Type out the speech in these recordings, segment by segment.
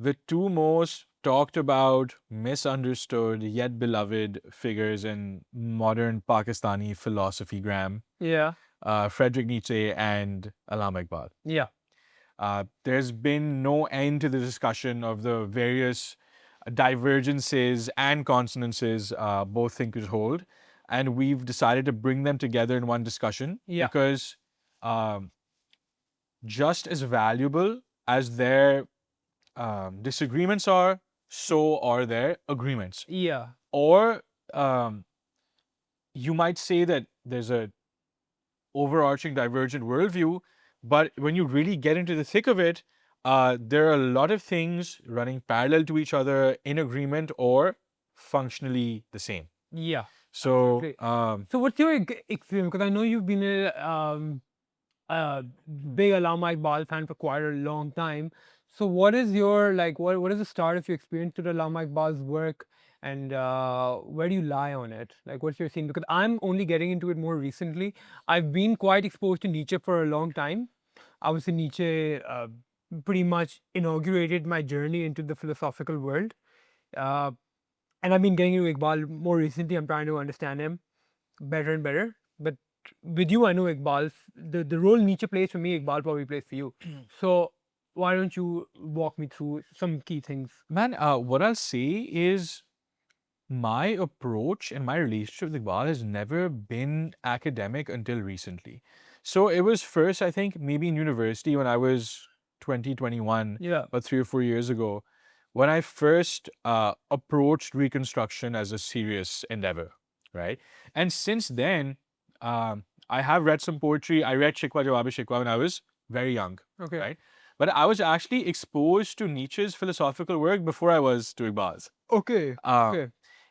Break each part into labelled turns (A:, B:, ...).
A: the two most talked about, misunderstood, yet beloved figures in modern Pakistani philosophy, Graham,
B: Yeah.
A: Friedrich Nietzsche and Allama Iqbal.
B: Yeah.
A: There's been no end to the discussion of the various divergences and consonances both thinkers hold. And we've decided to bring them together in one discussion
B: Yeah.
A: because um, just as valuable as their disagreements are, so are their agreements.
B: Yeah.
A: Or you might say that there's a overarching divergent worldview, but when you really get into the thick of it, there are a lot of things running parallel to each other, in agreement, or functionally the same.
B: Yeah.
A: So,
B: Absolutely. So what's your experience? Because I know you've been a big Allama Iqbal fan for quite a long time. So what is your what is the start of your experience to the Allama Iqbal's work, and where do you lie on it? Like, what's your scene? Because I'm only getting into it more recently. I've been quite exposed to Nietzsche for a long time. Obviously, Nietzsche pretty much inaugurated my journey into the philosophical world. Uh, and I've been getting into Iqbal more recently. I'm trying to understand him better and better. But with you, I know Iqbal's the role Nietzsche plays for me, Iqbal probably plays for you. So why don't you walk me through some key things?
A: man, what I'll say is my approach and my relationship with Iqbal has never been academic until recently. So it was first, I think, maybe in university when I was 2021,
B: Yeah.
A: but 3 or 4 years ago, when I first approached Reconstruction as a serious endeavor, right? And since then, I have read some poetry. I read Shikwa Jawab Shikwa when I was very young,
B: Okay.
A: right? But I was actually exposed to Nietzsche's philosophical work before I was to Iqbal's.
B: Okay.
A: Okay.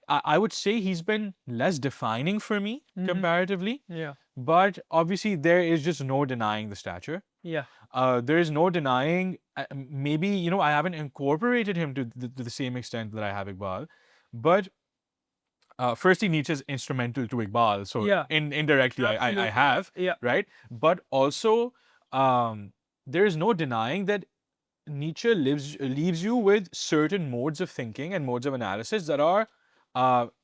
A: I would say he's been less defining for me comparatively.
B: Yeah.
A: But obviously, there is just no denying the stature.
B: Yeah.
A: There is no denying, maybe, I haven't incorporated him to the same extent that I have Iqbal. But firstly, Nietzsche is instrumental to Iqbal. So
B: Yeah.
A: indirectly, I
B: Absolutely.
A: have,
B: Yeah.
A: right? But also, there is no denying that Nietzsche leaves you with certain modes of thinking and modes of analysis that are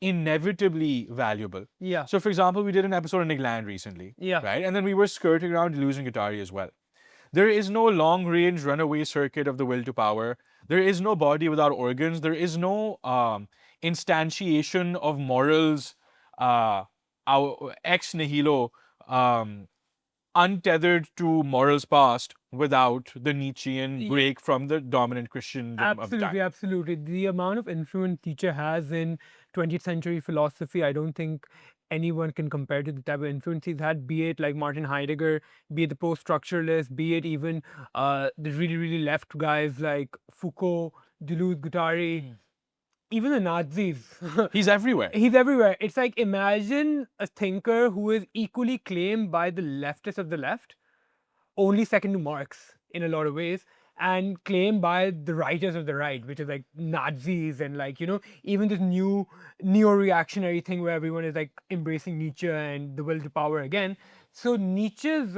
A: inevitably valuable.
B: Yeah.
A: So, for example, we did an episode on England recently,
B: Yeah.
A: right? And then we were skirting around Illusion-Guattari as well. There is no long-range runaway circuit of the will to power. There is no body without organs. There is no instantiation of morals ex nihilo, untethered to morals past without the Nietzschean break from the dominant Christian of the
B: Absolutely,
A: time.
B: absolutely. The amount of influence Nietzsche has in 20th century philosophy, I don't think anyone can compare to the type of influence he's had, be it like Martin Heidegger, be it the post-structuralists, be it even the really, really left guys like Foucault, Deleuze, Guattari, even the Nazis.
A: He's everywhere.
B: He's everywhere. It's like, imagine a thinker who is equally claimed by the leftists of the left, only second to Marx in a lot of ways, and claimed by the writers of the right, which is like Nazis and even this new neo-reactionary thing where everyone is like embracing Nietzsche and the will to power again. So Nietzsche's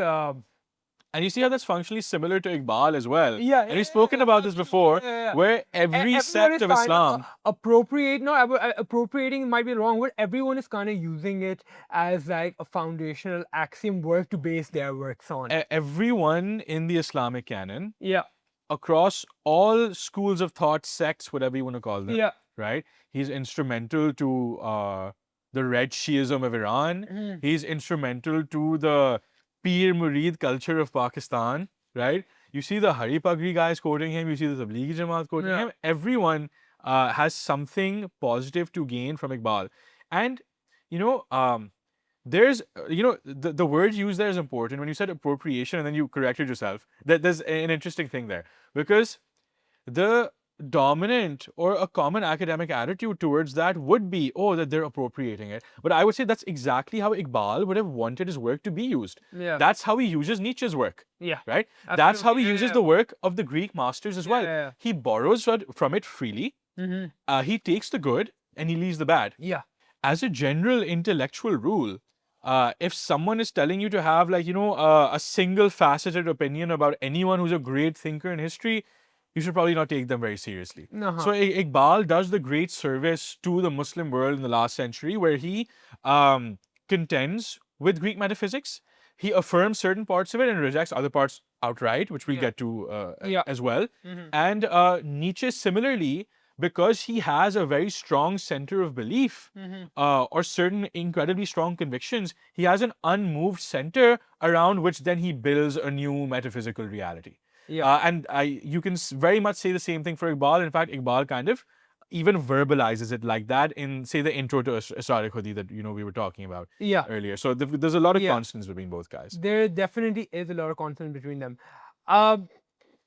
A: And you see how that's functionally similar to Iqbal as well.
B: Yeah,
A: And we've spoken about this before, where every sect of Islam.
B: Appropriating might be the wrong word. Everyone is kind of using it as like a foundational axiom work to base their works on.
A: Everyone in the Islamic canon,
B: Yeah.
A: across all schools of thought, sects, whatever you want to call them,
B: Yeah.
A: right? He's instrumental to the Red Shiism of Iran. He's instrumental to the Peer Murid culture of Pakistan, right? You see the Hari Pagri guys quoting him, you see the Tablighi Jamaat quoting him. Everyone has something positive to gain from Iqbal. And, there's, the word used there is important. When you said appropriation and then you corrected yourself, there's an interesting thing there. Because the dominant or a common academic attitude towards that would be, that they're appropriating it. But I would say that's exactly how Iqbal would have wanted his work to be used.
B: Yeah.
A: That's how he uses Nietzsche's work.
B: Yeah.
A: Right? That's how he uses the work of the Greek masters as well.
B: Yeah.
A: He borrows from it freely. He takes the good and he leaves the bad.
B: Yeah.
A: As a general intellectual rule, if someone is telling you to have a single faceted opinion about anyone who's a great thinker in history, you should probably not take them very seriously.
B: Uh-huh.
A: So Iqbal does the great service to the Muslim world in the last century, where he contends with Greek metaphysics. He affirms certain parts of it and rejects other parts outright, which we'll
B: Yeah.
A: get to
B: Yeah.
A: as well.
B: Mhm.
A: And Nietzsche, similarly, because he has a very strong center of belief or certain incredibly strong convictions, he has an unmoved center around which then he builds a new metaphysical reality.
B: Yeah.
A: And you can very much say the same thing for Iqbal. In fact, Iqbal kind of even verbalizes it like that in, say, the intro to Asrar Khudi that we were talking about
B: Yeah.
A: earlier. So there's a lot of
B: Yeah.
A: constants between both guys.
B: There definitely is a lot of consonance between them.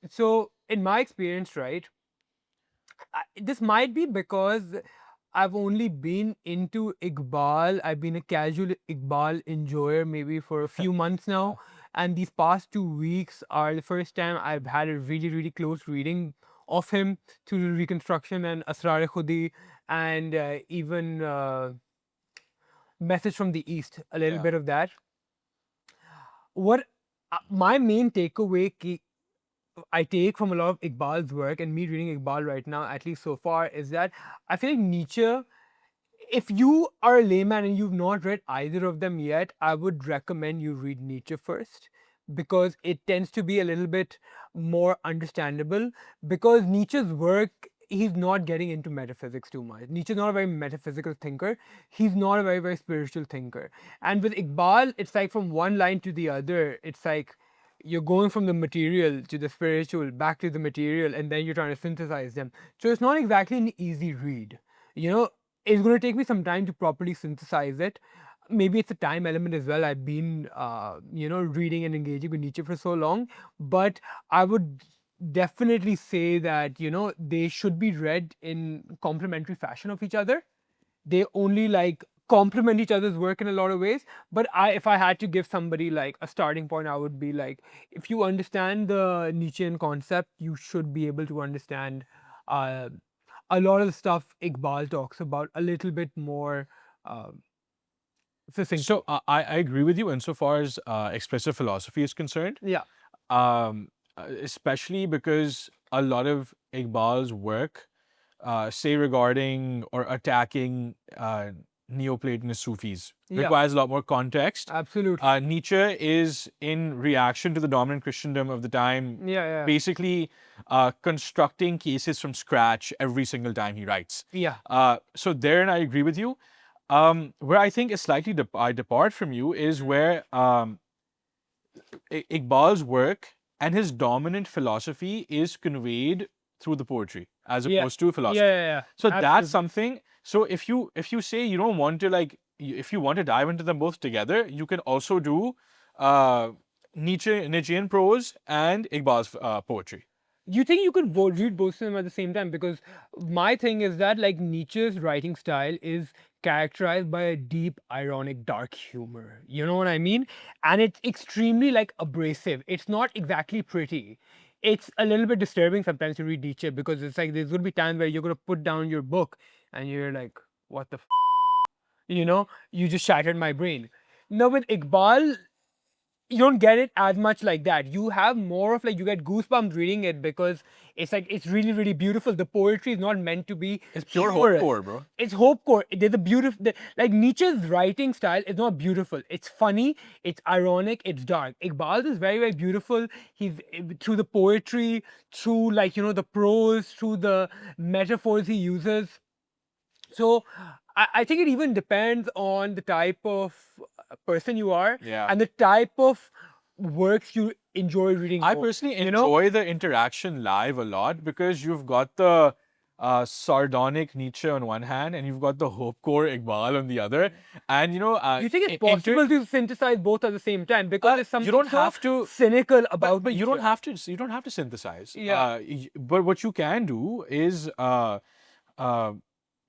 B: So in my experience, right, this might be because I've only been into Iqbal. I've been a casual Iqbal enjoyer maybe for a few months now. And these past 2 weeks are the first time I've had a really, really close reading of him through Reconstruction and Asrar Khudi and even Message from the East, a little
A: Yeah.
B: bit of that. What my main takeaway I take from a lot of Iqbal's work and me reading Iqbal right now, at least so far, is that I feel like Nietzsche, if you are a layman and you've not read either of them yet, I would recommend you read Nietzsche first because it tends to be a little bit more understandable. Because Nietzsche's work, he's not getting into metaphysics too much. Nietzsche's not a very metaphysical thinker. He's not a very, very spiritual thinker. And with Iqbal, it's like from one line to the other, it's like you're going from the material to the spiritual, back to the material, and then you're trying to synthesize them. So it's not exactly an easy read. You know, it's going to take me some time to properly synthesize it. Maybe it's a time element as well. I've been, reading and engaging with Nietzsche for so long, but I would definitely say that, they should be read in complementary fashion of each other. They only like complement each other's work in a lot of ways. But if I had to give somebody like a starting point, I would be like, if you understand the Nietzschean concept, you should be able to understand uh, a lot of the stuff Iqbal talks about a little bit more succinctly.
A: So I agree with you insofar as expressive philosophy is concerned.
B: Yeah.
A: Especially because a lot of Iqbal's work, say regarding or attacking Neoplatonist Sufis,
B: Yeah.
A: requires a lot more context.
B: Absolutely.
A: Nietzsche is in reaction to the dominant Christendom of the time,
B: Yeah.
A: basically constructing cases from scratch every single time he writes.
B: Yeah.
A: So therein I agree with you. Where I think is slightly I depart from you is where Iqbal's work and his dominant philosophy is conveyed through the poetry as
B: Yeah.
A: opposed to philosophy.
B: Yeah.
A: So
B: Absolutely.
A: that's something. So if you say you don't want to if you want to dive into them both together, you can also do Nietzschean prose and Iqbal's poetry.
B: You think you could read both of them at the same time? Because my thing is that like Nietzsche's writing style is characterized by a deep, ironic, dark humor. You know what I mean? And it's extremely like abrasive. It's not exactly pretty. It's a little bit disturbing sometimes to read Nietzsche because it's like there's going to be times where you're going to put down your book and you're like, what the you just shattered my brain. No, with Iqbal, you don't get it as much like that. You have more of like you get goosebumps reading it because it's like it's really, really beautiful. The poetry is not meant to be.
A: It's pure
B: humorous.
A: hopecore, bro.
B: It's hopecore. There's a beautiful like Nietzsche's writing style is not beautiful. It's funny, it's ironic, it's dark. Iqbal is very, very beautiful. He's through the poetry, through like the prose, through the metaphors he uses. So I think it even depends on the type of person you are and the type of works you enjoy reading.
A: I personally enjoy the interaction live a lot because you've got the sardonic Nietzsche on one hand and you've got the hopecore Iqbal on the other. And
B: you think it's possible to synthesize both at the same time because there's something
A: you don't have to
B: cynical about
A: but you don't
B: Nietzsche.
A: have to synthesize.
B: Yeah.
A: But what you can do is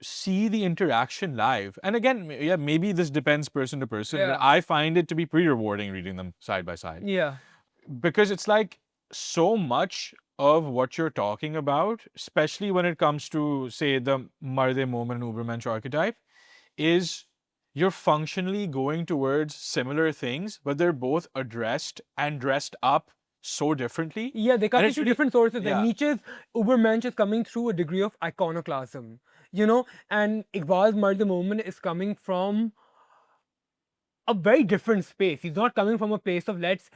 A: see the interaction live. And again, yeah, maybe this depends person to person, but I find it to be pretty rewarding reading them side by side.
B: Yeah.
A: Because it's like so much of what you're talking about, especially when it comes to, say, the Mard-E-Momin and Ubermensch archetype, is you're functionally going towards similar things, but they're both addressed and dressed up so differently.
B: Yeah, they come
A: And
B: from
A: it's
B: two
A: really,
B: different sources. Like
A: yeah.
B: Nietzsche's Ubermensch is coming through a degree of iconoclasm, you know, and Iqbal's Mard-E-Momin is coming from a very different space. He's not coming from a place of let's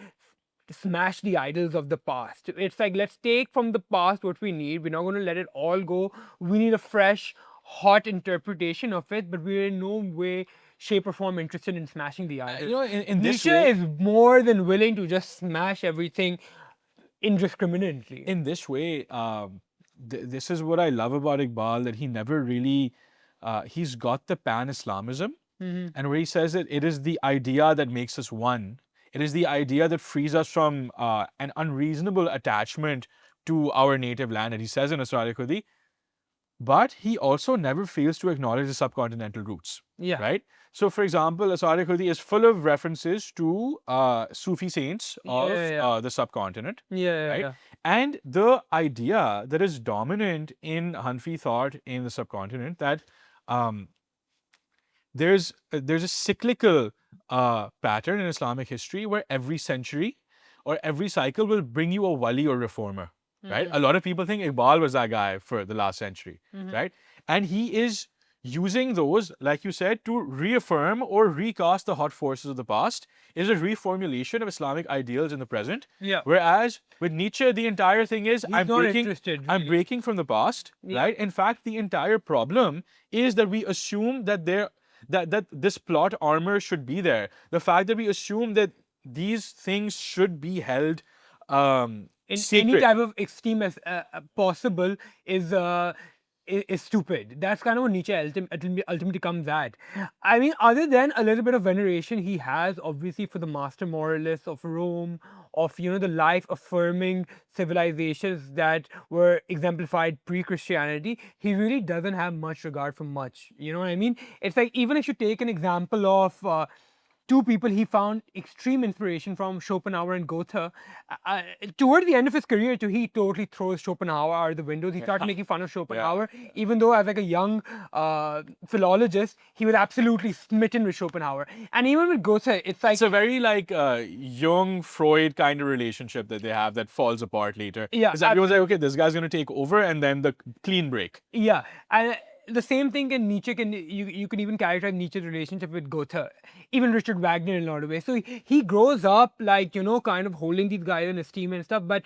B: smash the idols of the past. It's like let's take from the past what we need. We're not going to let it all go. We need a fresh, hot interpretation of it, but we're in no way, shape, or form interested in smashing the idols.
A: In this
B: Nietzsche
A: way,
B: is more than willing to just smash everything indiscriminately.
A: in this way, this is what I love about Iqbal, that he never really, he's got the pan-Islamism, and where he says that it is the idea that makes us one. It is the idea that frees us from an unreasonable attachment to our native land. And he says in Asrar-e-Khudi, but he also never fails to acknowledge the subcontinental roots.
B: Yeah.
A: Right? So, for example, Asrar-e-Khudi is full of references to Sufi saints of the subcontinent. Right? And the idea that is dominant in Hanfi thought in the subcontinent, that there's a cyclical pattern in Islamic history where every century or every cycle will bring you a wali or reformer. Right? A lot of people think Iqbal was that guy for the last century. Right? And he is using those, like you said, to reaffirm or recast the hot forces of the past. Is a reformulation of Islamic ideals in the present.
B: Yeah.
A: Whereas with Nietzsche, the entire thing is I'm breaking from the past.
B: Yeah.
A: Right? In fact, the entire problem is that we assume that that this plot armor should be there. The fact that we assume that these things should be held
B: in
A: sacred.
B: any type of extreme as possible is stupid. That's kind of what Nietzsche ultimately comes at. I mean, other than a little bit of veneration he has, obviously, for the master moralists of Rome, of, you know, the life-affirming civilizations that were exemplified pre-Christianity, he really doesn't have much regard for much. You know what I mean? It's like, even if you take an example of two people he found extreme inspiration from, Schopenhauer and Goethe. Toward the end of his career, too, he totally throws Schopenhauer out of the windows. He started making fun of Schopenhauer, even though as like a young philologist, he was absolutely smitten with Schopenhauer. And even with Goethe, it's like...
A: It's a very like Jung, Freud kind of relationship that they have that falls apart later.
B: Yeah.
A: Because everyone's like, okay, this guy's going to take over, and then the clean break.
B: Yeah. And the same thing in Nietzsche, you can even characterize Nietzsche's relationship with Goethe, even Richard Wagner in a lot of ways. So he grows up like, you know, kind of holding these guys in esteem and stuff, but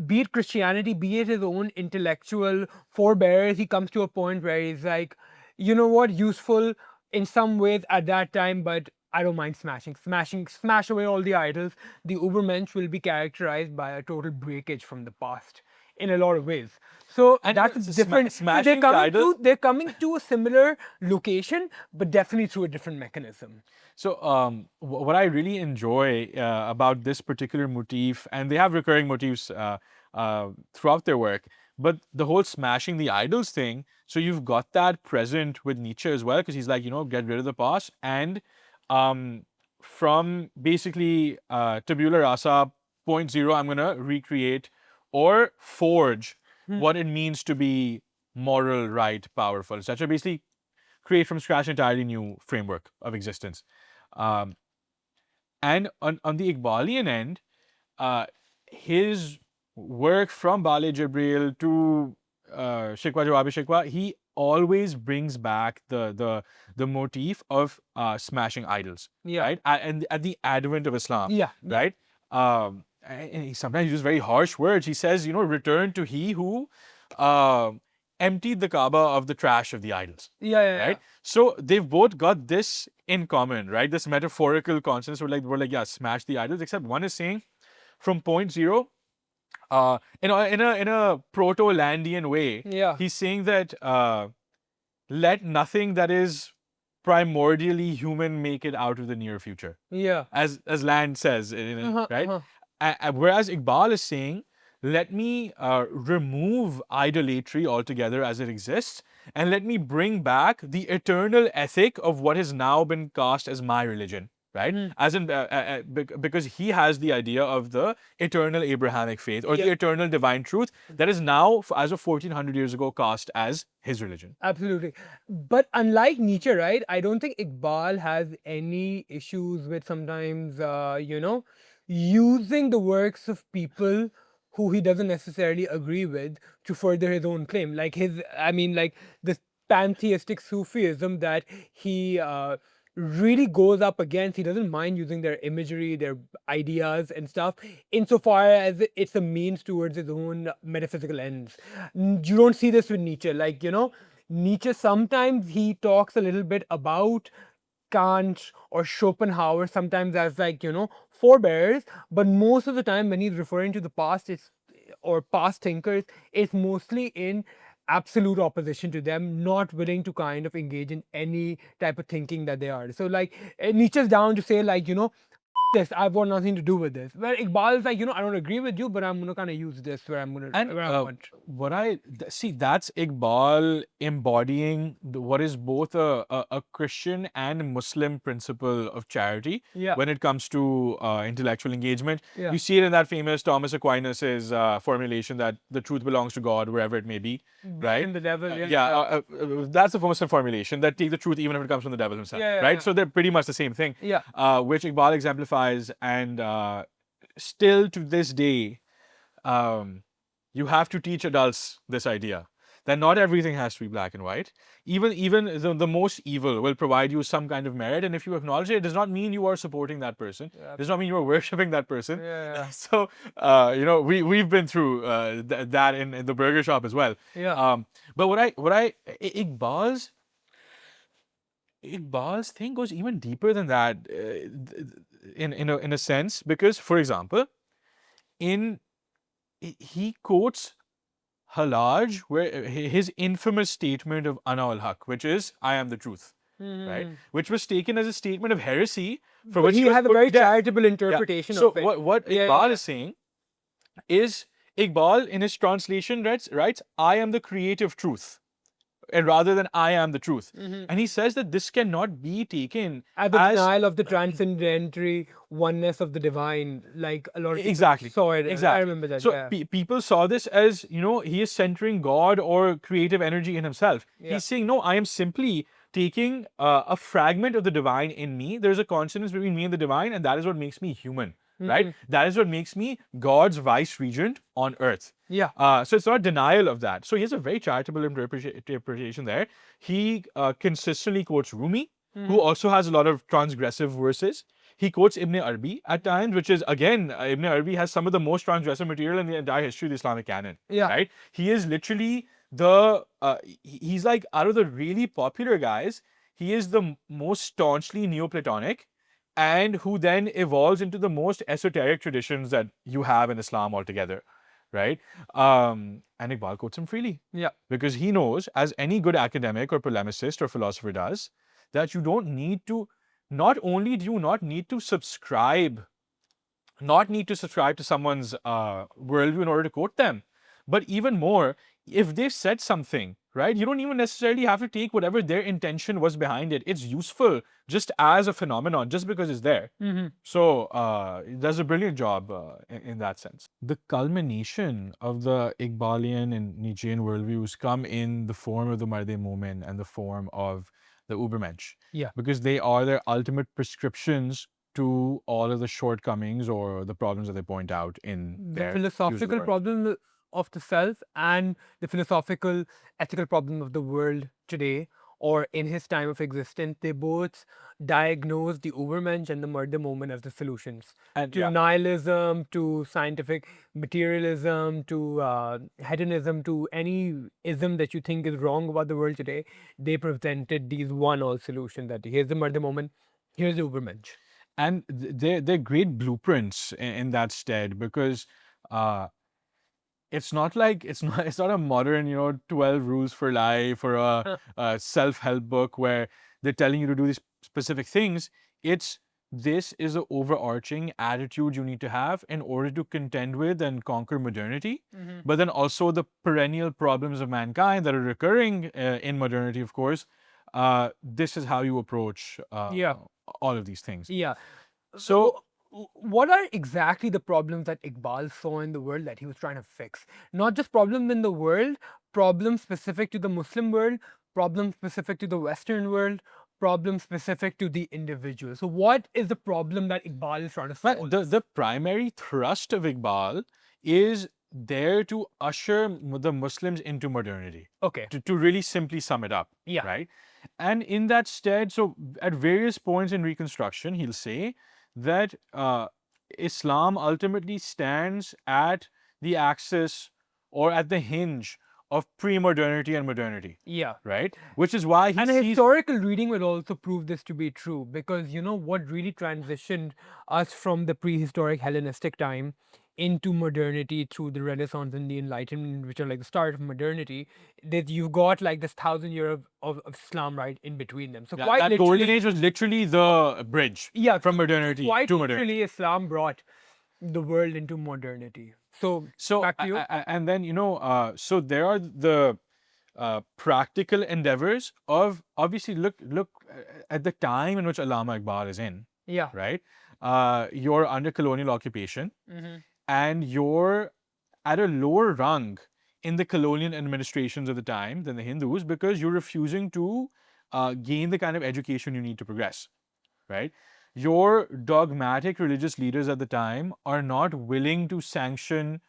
B: be it Christianity, be it his own intellectual forebears, he comes to a point where he's like, you know what, useful in some ways at that time, but I don't mind smash away all the idols. The Ubermensch will be characterized by a total breakage from the past in a lot of ways. So
A: And
B: that's
A: it's
B: different.
A: smashing the idol.
B: They're coming to a similar location, but definitely through a different mechanism.
A: So what I really enjoy about this particular motif, and they have recurring motifs throughout their work, but the whole smashing the idols thing, so you've got that present with Nietzsche as well, because he's like, you know, get rid of the past, and from basically tabula rasa, point zero, I'm going to recreate or forge what it means to be moral, right, powerful, etc. Basically create from scratch an entirely new framework of existence. And on the Iqbalian end, his work from Bale Jibril to Shikwa Jawab Shikwa, he always brings back the motif of smashing idols.
B: Yeah.
A: Right? And at the advent of Islam.
B: Yeah.
A: Right? And he sometimes uses very harsh words. He says, you know, return to he who emptied the Kaaba of the trash of the idols.
B: Yeah.
A: Right? So they've both got this in common, right? This metaphorical conscience where we're like, yeah, smash the idols, except one is saying from point zero, in a proto-Landian way,
B: Yeah.
A: he's saying that let nothing that is primordially human make it out of the near future.
B: Yeah.
A: As Land says, right? Whereas Iqbal is saying, let me remove idolatry altogether as it exists, and let me bring back the eternal ethic of what has now been cast as my religion, right? As in, because he has the idea of the eternal Abrahamic faith or the eternal divine truth that is now, as of 1400 years ago, cast as his religion.
B: Absolutely. But unlike Nietzsche, right, I don't think Iqbal has any issues with sometimes, you know, using the works of people who he doesn't necessarily agree with to further his own claim. Like like this pantheistic Sufism that he really goes up against. He doesn't mind using their imagery, their ideas and stuff, insofar as it's a means towards his own metaphysical ends. You don't see this with Nietzsche. Like, Nietzsche, sometimes he talks a little bit about Kant or Schopenhauer, sometimes as like, forebears, but most of the time when he's referring to the past, or past thinkers, it's mostly in absolute opposition to them, not willing to kind of engage in any type of thinking that they are. So like Nietzsche's down to say like, this, I've got nothing to do with this. Where Iqbal is like, I don't agree with you, but I'm gonna kind of use this where I'm gonna
A: And
B: where I want.
A: see, that's Iqbal embodying what is both a Christian and Muslim principle of charity
B: Yeah.
A: when it comes to intellectual engagement.
B: Yeah.
A: You see it in that famous Thomas Aquinas's formulation that the truth belongs to God, wherever it may be, right?
B: In the devil,
A: That's the Muslim formulation, that take the truth even if it comes from the devil himself,
B: Yeah, yeah,
A: right?
B: yeah.
A: So they're pretty much the same thing,
B: Yeah.
A: which Iqbal exemplifies, and still to this day, you have to teach adults this idea that not everything has to be black and white. Even the most evil will provide you some kind of merit, and if you acknowledge it, it does not mean you are supporting that person. It does not mean you are worshipping that person.
B: Yeah.
A: So we've been through that in the burger shop as well.
B: Yeah.
A: But Iqbal's thing goes even deeper than that, in a sense, because, for example, he quotes Hallaj, where his infamous statement of Ana ul Haq, which is "I am the truth," right? Which was taken as a statement of heresy, for
B: But
A: which
B: he has a
A: put
B: very
A: to death.
B: charitable interpretation
A: So
B: of it.
A: what Iqbal is saying is, Iqbal in his translation writes, "I am the creative truth," and rather than "I am the truth." And he says that this cannot be taken
B: As the denial of the transcendentary oneness of the divine, like a lot of people
A: Exactly.
B: saw it.
A: Exactly.
B: I remember that.
A: So
B: Yeah.
A: people saw this as, he is centering God or creative energy in himself.
B: Yeah.
A: He's saying, no, I am simply taking a fragment of the divine in me. There's a consonance between me and the divine, and that is what makes me human, right? That is what makes me God's vice regent on earth.
B: Yeah.
A: So it's not denial of that. So he has a very charitable interpretation there. He consistently quotes Rumi, who also has a lot of transgressive verses. He quotes Ibn Arabi at times, which is, again, Ibn Arabi has some of the most transgressive material in the entire history of the Islamic canon.
B: Yeah.
A: Right? He is literally he's like, out of the really popular guys, he is the most staunchly Neoplatonic, and who then evolves into the most esoteric traditions that you have in Islam altogether. Right? And Iqbal quotes him freely.
B: Yeah.
A: Because he knows, as any good academic or polemicist or philosopher does, that you don't need to, not only do you not need to subscribe to someone's worldview in order to quote them, but even more, if they've said something, right, you don't even necessarily have to take whatever their intention was behind it. It's useful just as a phenomenon, just because it's there. So does a brilliant job in that sense. The culmination of the Iqbalian and Nietzschean worldviews come in the form of the Mard-E-Momin and the form of the Übermensch.
B: Yeah.
A: Because they are their ultimate prescriptions to all of the shortcomings or the problems that they point out in
B: The
A: their
B: philosophical
A: use of the word.
B: problem of the self and the philosophical ethical problem of the world today, or in his time of existence, they both diagnose the Ubermensch and the Mard-E-Momin as the solutions
A: And
B: to
A: yeah.
B: nihilism, to scientific materialism, to hedonism, to any ism that you think is wrong about the world today. They presented these one-all solutions, that here's the Mard-E-Momin, here's the Ubermensch.
A: And they're great blueprints in that stead, because it's not a modern 12 rules for life or a self-help book where they're telling you to do these specific things. This is an overarching attitude you need to have in order to contend with and conquer modernity, but then also the perennial problems of mankind that are recurring in modernity, of course. This is how you approach all of these things.
B: Yeah.
A: So
B: what are exactly the problems that Iqbal saw in the world that he was trying to fix? Not just problems in the world, problems specific to the Muslim world, problems specific to the Western world, problem specific to the individual. So what is the problem that Iqbal is trying to solve?
A: The primary thrust of Iqbal is there to usher the Muslims into modernity.
B: Okay.
A: To really simply sum it up.
B: Yeah.
A: Right? And in that stead, so at various points in Reconstruction, he'll say that Islam ultimately stands at the axis or at the hinge of pre-modernity and modernity.
B: Yeah.
A: Right? Which is why he
B: And a
A: sees...
B: historical reading will also prove this to be true, because you know what really transitioned us from the prehistoric Hellenistic time into modernity through the Renaissance and the Enlightenment, which are like the start of modernity, that you've got like this 1,000 year of Islam right in between them. So
A: Yeah,
B: quite
A: that
B: literally,
A: golden age was literally the bridge
B: yeah,
A: from modernity
B: quite
A: to modernity.
B: literally Islam brought the world into modernity. So back to you.
A: And then, you know, so there are the practical endeavors of, obviously, look at the time in which Allama Iqbal is in,
B: Yeah.
A: right? You're under colonial occupation,
B: Mm-hmm.
A: and you're at a lower rung in the colonial administrations of the time than the Hindus, because you're refusing to gain the kind of education you need to progress, right? Your dogmatic religious leaders at the time are not willing to sanction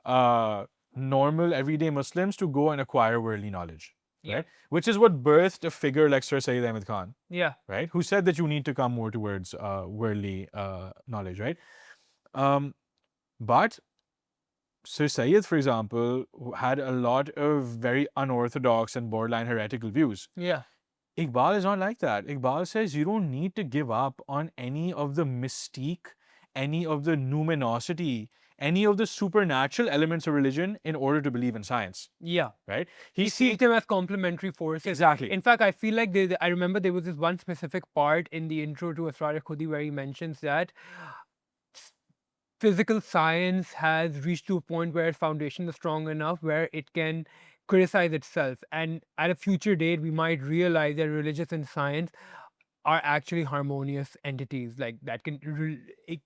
A: normal everyday Muslims to go and acquire worldly knowledge,
B: Yeah.
A: right? Which is what birthed a figure like Sir Sayyid Ahmed Khan,
B: Yeah.
A: right? Who said that you need to come more towards worldly knowledge, right? But Sir Sayyid, for example, who had a lot of very unorthodox and borderline heretical views.
B: Yeah.
A: Iqbal is not like that. Iqbal says you don't need to give up on any of the mystique, any of the numinosity, any of the supernatural elements of religion in order to believe in science,
B: Yeah.
A: right?
B: He sees them as complementary forces.
A: Exactly.
B: In fact, I feel like I remember there was this one specific part in the intro to Asrar-e-Khudi where he mentions that physical science has reached to a point where its foundation is strong enough where it can criticize itself. And at a future date, we might realize that religious and science are actually harmonious entities, like that can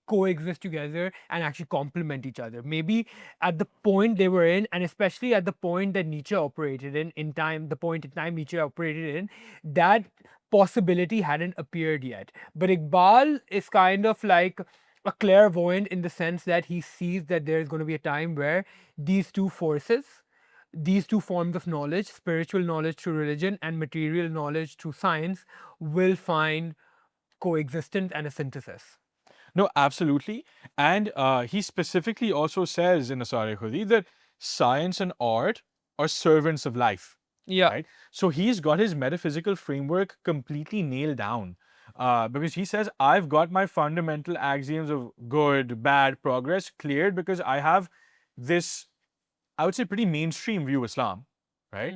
B: coexist together and actually complement each other. Maybe at the point they were in, and especially at the point that Nietzsche operated in time, the point in time Nietzsche operated in, that possibility hadn't appeared yet. But Iqbal is kind of like a clairvoyant in the sense that he sees that there's going to be a time where these two forces, these two forms of knowledge, spiritual knowledge through religion and material knowledge through science, will find coexistence and a synthesis.
A: No, absolutely. And he specifically also says in Asrar-e-Khudi that science and art are servants of life.
B: Yeah.
A: Right? So he's got his metaphysical framework completely nailed down. Because he says, I've got my fundamental axioms of good, bad, progress cleared because I have this, I would say, pretty mainstream view of Islam, right?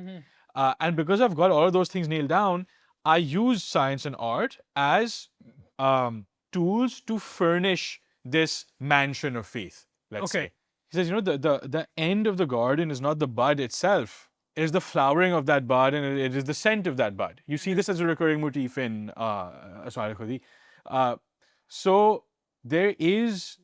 A: And because I've got all of those things nailed down, I use science and art as tools to furnish this mansion of faith, let's say. He says, you know, the end of the garden is not the bud itself. It is the flowering of that bud, and it is the scent of that bud. You see this as a recurring motif in Asrar-e-Khudi. So there is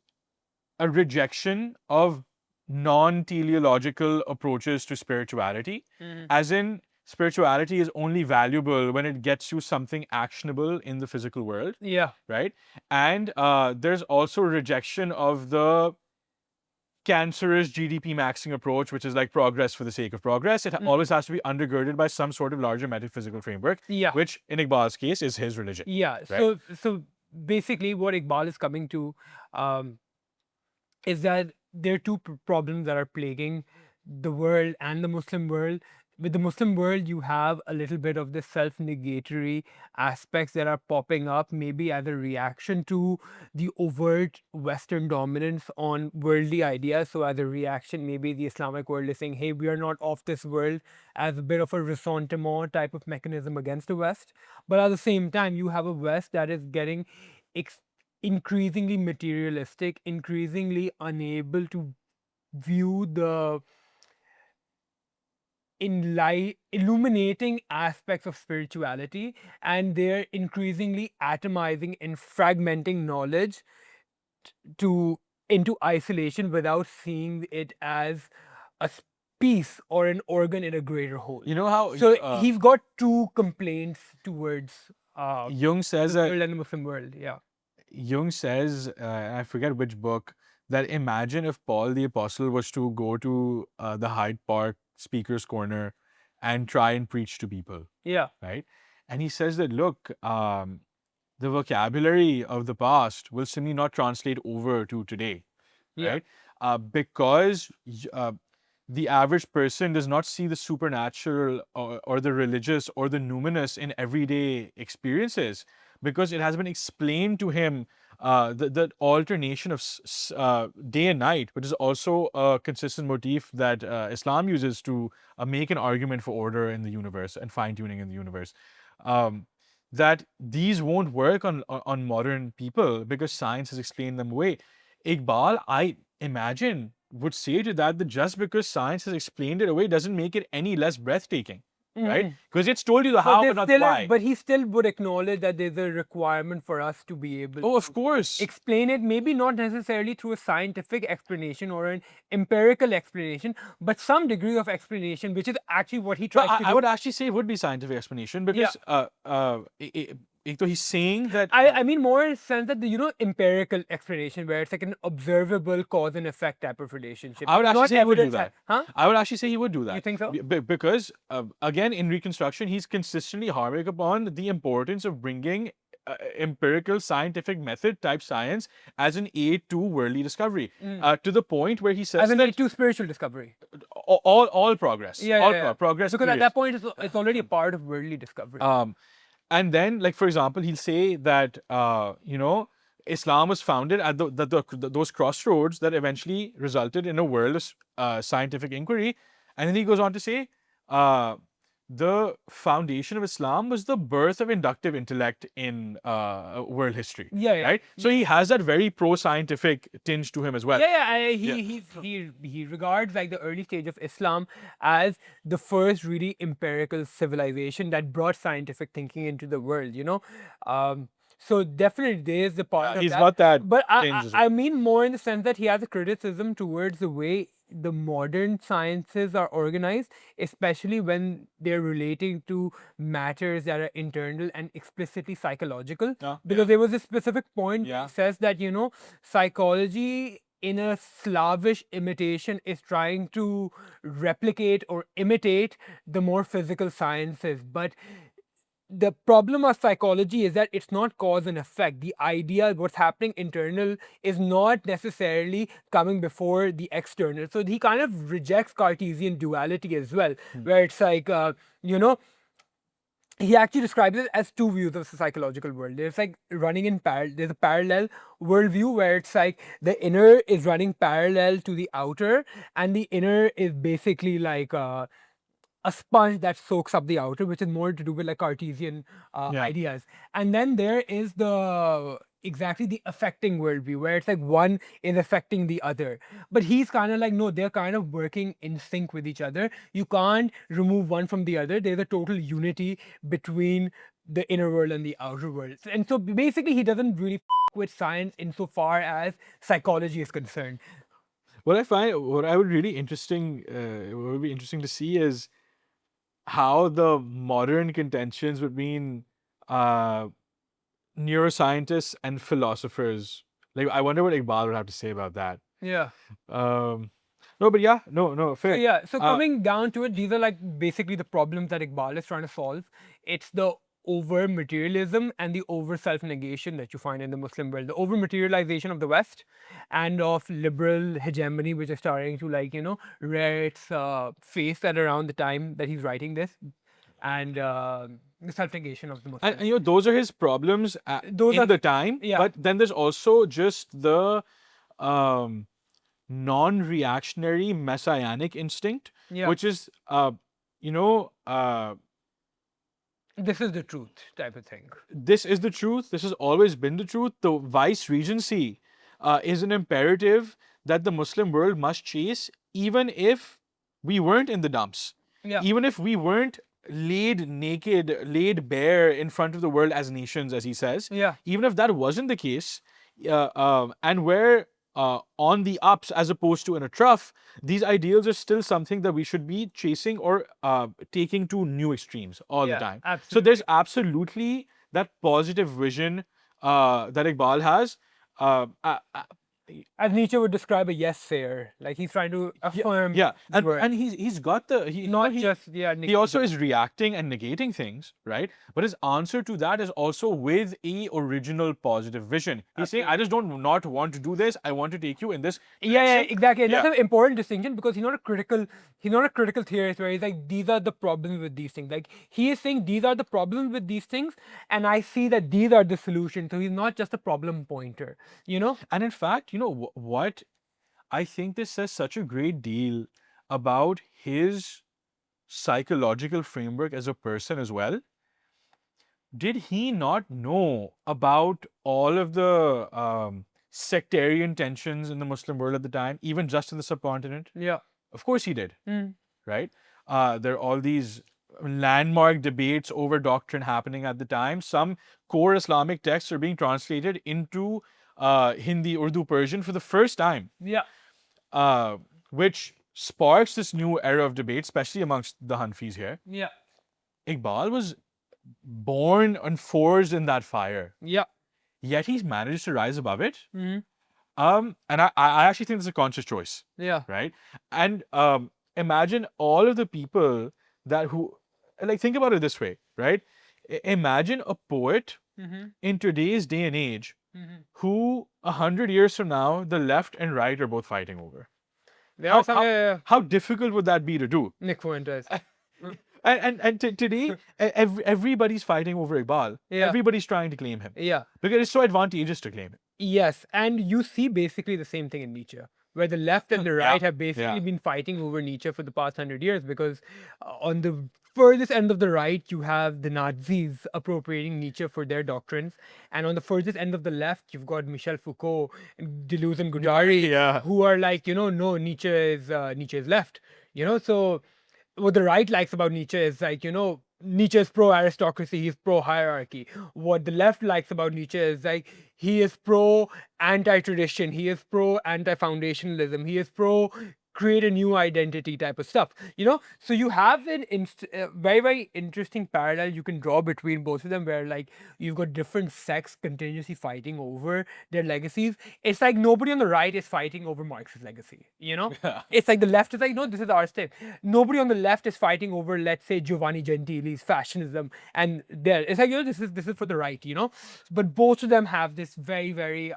A: a rejection of non-teleological approaches to spirituality, as in spirituality is only valuable when it gets you something actionable in the physical world.
B: Yeah.
A: Right? And there's also a rejection of the cancerous GDP maxing approach, which is like progress for the sake of progress. It always has to be undergirded by some sort of larger metaphysical framework, which in Iqbal's case is his religion.
B: Yeah.
A: Right?
B: So basically what Iqbal is coming to is that there are two problems that are plaguing the world and the Muslim world. With the Muslim world, you have a little bit of the self-negatory aspects that are popping up, maybe as a reaction to the overt Western dominance on worldly ideas. So as a reaction, maybe the Islamic world is saying, hey, we are not of this world, as a bit of a ressentiment type of mechanism against the West. But at the same time, you have a West that is getting increasingly materialistic, increasingly unable to view the illuminating aspects of spirituality, and they're increasingly atomizing and fragmenting knowledge into isolation without seeing it as a piece or an organ in a greater whole.
A: You know how...
B: So he's got two complaints towards
A: Jung says
B: the
A: that
B: world and the Muslim world. Yeah.
A: Jung says, I forget which book, that imagine if Paul the Apostle was to go to the Hyde Park Speaker's Corner and try and preach to people,
B: Yeah.
A: right? And he says that, look, the vocabulary of the past will simply not translate over to today,
B: Yeah.
A: right? Because the average person does not see the supernatural or the religious or the numinous in everyday experiences, because it has been explained to him, the alternation of day and night, which is also a consistent motif that Islam uses to make an argument for order in the universe and fine-tuning in the universe. That these won't work on modern people because science has explained them away. Iqbal, I imagine, would say to that just because science has explained it away doesn't make it any less breathtaking, right? Because it's told you the how, but not the why.
B: But he still would acknowledge that there's a requirement for us to be able
A: Oh,
B: to
A: of course.
B: explain it, maybe not necessarily through a scientific explanation or an empirical explanation, but some degree of explanation, which is actually what he
A: But
B: tries to do.
A: I would actually say it would be scientific explanation because he's saying that
B: I mean more in the sense that the empirical explanation where it's like an observable cause and effect type of relationship.
A: I would actually
B: Not
A: say he would do
B: evidence
A: that.
B: Huh?
A: I would actually say he would do that.
B: You think so?
A: Because again, in Reconstruction, he's consistently harping upon the importance of bringing empirical scientific method type science as an aid to worldly discovery, to the point where he says
B: As an
A: that
B: aid to spiritual discovery.
A: all progress, progress,
B: Because at
A: period.
B: that point it's already a part of worldly discovery.
A: And then, like for example, he'll say that Islam was founded at those crossroads that eventually resulted in a world of scientific inquiry. And then he goes on to say, the foundation of Islam was the birth of inductive intellect in world history. Right? So he has that very pro-scientific tinge to him as well.
B: He regards like the early stage of Islam as the first really empirical civilization that brought scientific thinking into the world, so definitely there is the part of
A: he's
B: that.
A: got that
B: But
A: tinge as well.
B: I mean more in the sense that he has a criticism towards the way the modern sciences are organized, especially when they're relating to matters that are internal and explicitly psychological. Because there was a specific point says that, psychology in a Slavish imitation is trying to replicate or imitate the more physical sciences. But the problem of psychology is that it's not cause and effect. The idea, what's happening internal, is not necessarily coming before the external. So he kind of rejects Cartesian duality as well, where it's like, he actually describes it as two views of the psychological world. There's like running in parallel. There's a parallel worldview where it's like the inner is running parallel to the outer, and the inner is basically like a sponge that soaks up the outer, which is more to do with like Cartesian ideas. And then there is the affecting worldview where it's like one is affecting the other. But he's kind of like, no, they're kind of working in sync with each other. You can't remove one from the other. There's a total unity between the inner world and the outer world. And so basically he doesn't really with science insofar as psychology is concerned.
A: What would be interesting to see is how the modern contentions between neuroscientists and philosophers, like I wonder what Iqbal would have to say about that.
B: Yeah.
A: No, fair.
B: So coming down to it, these are like basically the problems that Iqbal is trying to solve. It's the over materialism and the over self-negation that you find in the Muslim world. The over materialization of the West and of liberal hegemony, which is starting to rear its face at around the time that he's writing this, and the self-negation of the Muslim.
A: And those are his problems in the time.
B: Yeah.
A: But then there's also just the non-reactionary messianic instinct, which is
B: this is the truth type of thing.
A: This is the truth. This has always been the truth. The vice regency is an imperative that the Muslim world must chase, even if we weren't in the dumps. Even if we weren't laid naked, laid bare in front of the world as nations, as he says. Even if that wasn't the case, and we're on the ups as opposed to in a trough, these ideals are still something that we should be chasing or taking to new extremes all the time.
B: Absolutely.
A: So there's absolutely that positive vision that Iqbal has.
B: As Nietzsche would describe a yes-sayer, like he's trying to affirm.
A: Yeah,
B: the word.
A: and he's got the
B: not
A: he,
B: just
A: he also is reacting and negating things, right? But his answer to that is also with a original positive vision. He's saying, I just don't not want to do this. I want to take you in this.
B: Yeah, exactly. And
A: Yeah.
B: that's an important distinction because he's not a critical theorist where he's like, these are the problems with these things. Like he is saying these are the problems with these things, and I see that these are the solutions. So he's not just a problem pointer, you know?
A: And in fact, what I think this says such a great deal about his psychological framework as a person as well. Did he not know about all of the sectarian tensions in the Muslim world at the time, even just in the subcontinent?
B: Yeah.
A: Of course he did, right? There are all these landmark debates over doctrine happening at the time. Some core Islamic texts are being translated into Hindi, Urdu, Persian for the first time.
B: Yeah.
A: Which sparks this new era of debate, especially amongst the Hanfis here.
B: Yeah.
A: Iqbal was born and forged in that fire.
B: Yeah.
A: Yet he's managed to rise above it.
B: Mm-hmm.
A: And I actually think it's a conscious choice.
B: Yeah.
A: Right? And imagine all of the people think about it this way, right? Imagine a poet in today's day and age who 100 years from now, the left and right are both fighting over. How difficult would that be to do?
B: Nick Fuentes.
A: And today, everybody's fighting over Iqbal.
B: Yeah.
A: Everybody's trying to claim him.
B: Yeah.
A: Because it's so advantageous to claim him.
B: Yes, and you see basically the same thing in Nietzsche, where the left and the right have basically been fighting over Nietzsche for the past 100 years, because on the furthest end of the right, you have the Nazis appropriating Nietzsche for their doctrines, and on the furthest end of the left, you've got Michel Foucault, Deleuze and Guattari, who are like, no, Nietzsche is left, so what the right likes about Nietzsche is like, Nietzsche is pro-aristocracy, he's pro-hierarchy. What the left likes about Nietzsche is like, he is pro-anti-tradition, he is pro-anti-foundationalism, he is pro-create a new identity type of stuff, So you have a very, very interesting parallel you can draw between both of them, where like, you've got different sects continuously fighting over their legacies. It's like nobody on the right is fighting over Marx's legacy, It's like the left is like, no, this is our step. Nobody on the left is fighting over, let's say, Giovanni Gentili's fascism, and it's like, this is for the right, But both of them have this very, very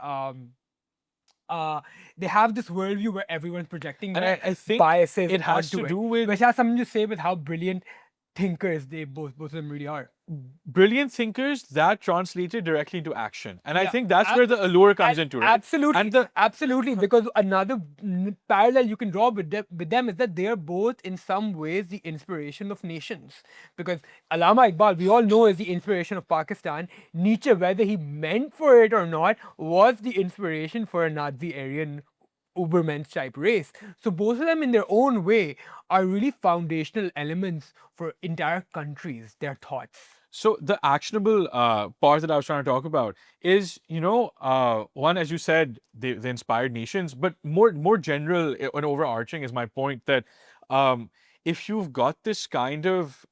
B: they have this worldview where everyone's projecting
A: And I think
B: biases.
A: it has to do with,
B: which has something to say with how brilliant thinkers they both of them really are.
A: Brilliant thinkers that translated directly into action. And I think that's where the allure comes into, right?
B: Absolutely. Absolutely. Because another parallel you can draw with them is that they are both in some ways the inspiration of nations. Because Allama Iqbal, we all know, is the inspiration of Pakistan. Nietzsche, whether he meant for it or not, was the inspiration for a Nazi-Aryan Ubermensch type race. So both of them in their own way are really foundational elements for entire countries, their thoughts.
A: So the actionable part that I was trying to talk about is, one, as you said, they inspired nations, but more general and overarching is my point that if you've got this kind of,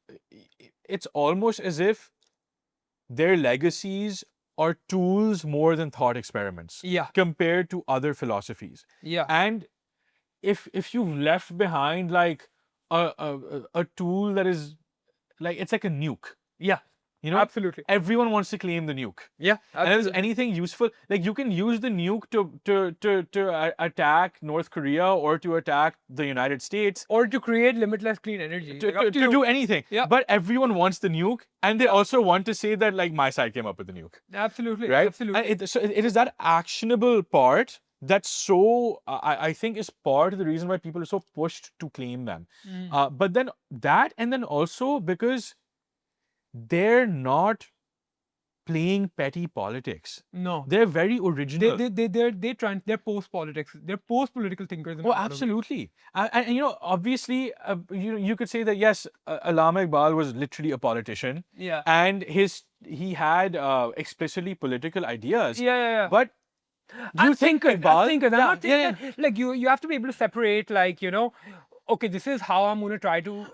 A: it's almost as if their legacies are tools more than thought experiments.
B: Yeah.
A: Compared to other philosophies.
B: Yeah.
A: And if you've left behind like a tool that is like, it's like a nuke.
B: Yeah. Absolutely.
A: Everyone wants to claim the nuke.
B: Yeah.
A: Absolutely. And if there's anything useful, like you can use the nuke to attack North Korea or to attack the United States.
B: Or to create limitless clean energy.
A: To do anything.
B: Yeah.
A: But everyone wants the nuke, and they also want to say that like my side came up with the nuke.
B: Absolutely.
A: Right?
B: Absolutely.
A: And it is that actionable part that's so, I think, is part of the reason why people are so pushed to claim them. But then that, and then also because they're not playing petty politics.
B: No.
A: They're very original.
B: They're post-politics. They're post-political thinkers.
A: Oh, absolutely. And obviously, you could say that, yes, Allama Iqbal was literally a politician.
B: Yeah.
A: And he had explicitly political ideas.
B: Yeah.
A: But you think Iqbal?
B: I'm not thinking that. Like, you have to be able to separate, like, okay, this is how I'm going to try to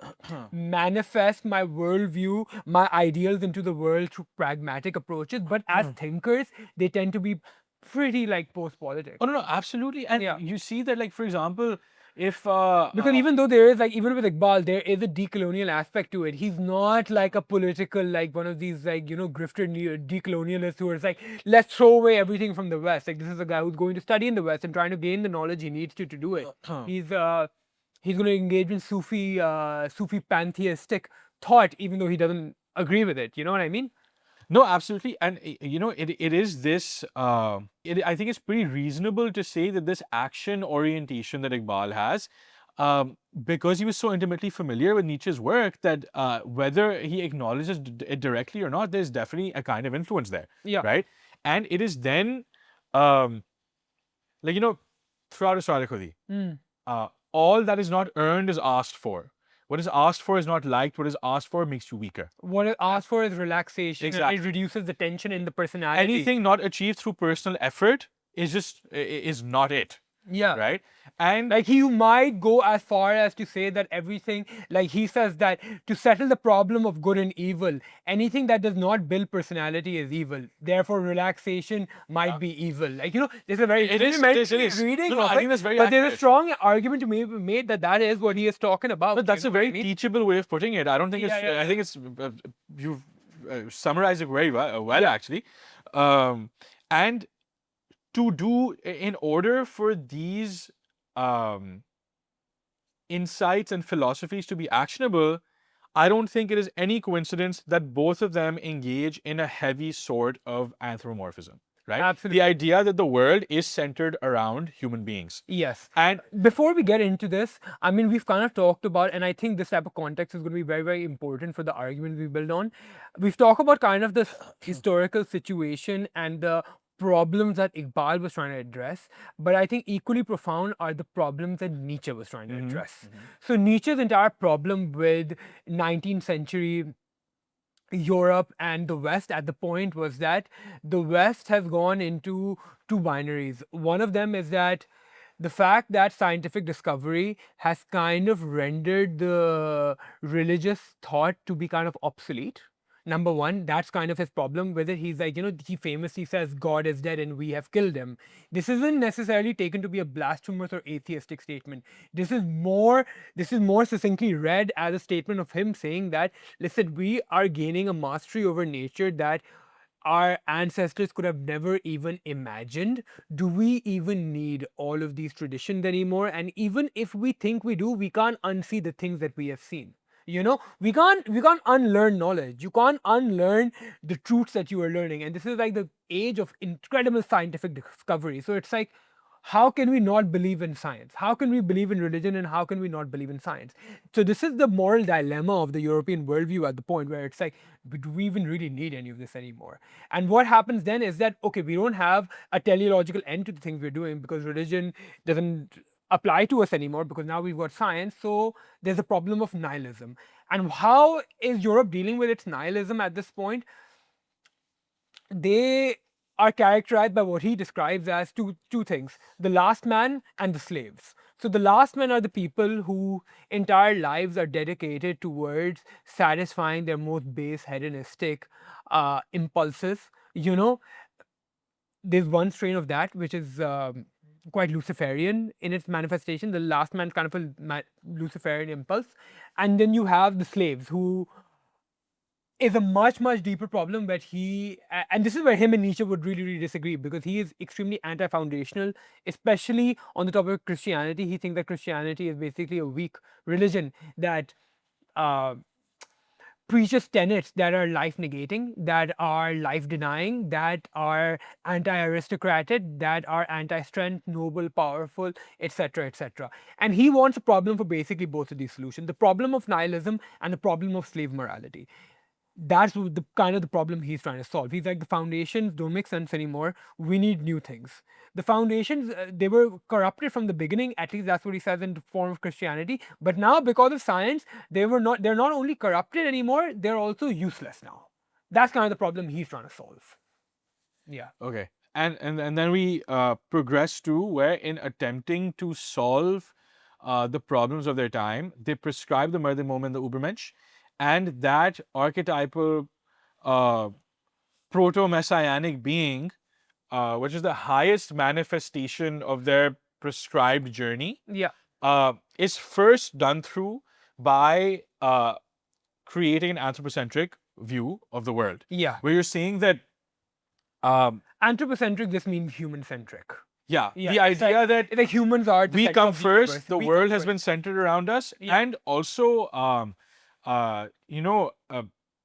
B: manifest my worldview, my ideals into the world through pragmatic approaches. But as thinkers, they tend to be pretty like post-politic.
A: Oh, no, absolutely. And
B: Yeah.
A: you see that, like, for example, if
B: Because even though there is like, even with Iqbal, there is a decolonial aspect to it. He's not like a political, like one of these like, grifter decolonialists who is like, let's throw away everything from the West. Like this is a guy who's going to study in the West and trying to gain the knowledge he needs to do it. He's going to engage in Sufi pantheistic thought, even though he doesn't agree with it. You know what I mean?
A: No, absolutely. And it is this I think it's pretty reasonable to say that this action orientation that Iqbal has, because he was so intimately familiar with Nietzsche's work, that whether he acknowledges it directly or not, there's definitely a kind of influence there.
B: Yeah.
A: Right? And it is then like, throughout Historically, all that is not earned is asked for. What is asked for is not liked. What is asked for makes you weaker.
B: What it asks for is relaxation.
A: Exactly.
B: It reduces the tension in the personality.
A: Anything not achieved through personal effort is not it.
B: Yeah.
A: Right? And
B: Like he might go as far as to say that everything, like he says that to settle the problem of good and evil, anything that does not build personality is evil. Therefore, relaxation might be evil. Like, there's a very
A: It is
B: reading.
A: No, I think that's very
B: But there's a
A: accurate.
B: strong argument to be made that is what he is talking about.
A: But that's
B: you
A: a
B: know what
A: very
B: I mean?
A: teachable way of putting it. I don't think it's.
B: Yeah, yeah.
A: I think it's. You've summarized it very well, actually. And to do, in order for these insights and philosophies to be actionable, I don't think it is any coincidence that both of them engage in a heavy sort of anthropomorphism. Right?
B: Absolutely.
A: The idea that the world is centered around human beings.
B: Yes.
A: And
B: before we get into this, I mean, we've kind of talked about, and I think this type of context is going to be very, very important for the argument we build on. We've talked about kind of the historical situation and the problems that Iqbal was trying to address, but I think equally profound are the problems that Nietzsche was trying to address. So Nietzsche's entire problem with 19th century Europe and the West at the point was that the West has gone into two binaries. One of them is that the fact that scientific discovery has kind of rendered the religious thought to be kind of obsolete. Number one, that's kind of his problem with it. He's like, he famously says God is dead and we have killed him. This isn't necessarily taken to be a blasphemous or atheistic statement. This is more succinctly read as a statement of him saying that, listen, we are gaining a mastery over nature that our ancestors could have never even imagined. Do we even need all of these traditions anymore? And even if we think we do, we can't unsee the things that we have seen. We can't unlearn knowledge. You can't unlearn the truths that you are learning. And this is like the age of incredible scientific discovery. So it's like, how can we not believe in science? How can we believe in religion and how can we not believe in science? So this is the moral dilemma of the European worldview at the point where it's like, do we even really need any of this anymore? And what happens then is that, okay, we don't have a teleological end to the things we're doing because religion doesn't apply to us anymore because now we've got science. So there's a problem of nihilism. And how is Europe dealing with its nihilism at this point? They are characterized by what he describes as two things: the last man and the slaves. So the last men are the people who entire lives are dedicated towards satisfying their most base hedonistic impulses. There's one strain of that which is quite Luciferian in its manifestation. The last man's kind of a Luciferian impulse. And then you have the slaves, who is a much, much deeper problem, but and this is where him and Nietzsche would really, really disagree, because he is extremely anti-foundational, especially on the topic of Christianity. He thinks that Christianity is basically a weak religion that preaches tenets that are life negating, that are life denying, that are anti-aristocratic, that are anti-strength, noble, powerful, etc., etc. And he wants a problem for basically both of these solutions: the problem of nihilism and the problem of slave morality. That's the kind of the problem he's trying to solve. He's like, the foundations don't make sense anymore. We need new things. The foundations, they were corrupted from the beginning. At least that's what he says in the form of Christianity. But now, because of science, they're not only corrupted anymore, they're also useless now. That's kind of the problem he's trying to solve. Yeah.
A: Okay. And then we progress to where, in attempting to solve the problems of their time. They prescribe the Mard-E-Momin, the Ubermensch, and that archetypal proto-messianic being, which is the highest manifestation of their prescribed journey, is first done through by creating an anthropocentric view of the world. Where you're saying that
B: anthropocentric just means human-centric.
A: The idea that
B: the humans are the
A: we
B: center
A: come
B: of the
A: first,
B: universe.
A: the
B: We
A: world
B: come
A: has
B: first.
A: been centered around us, and also, in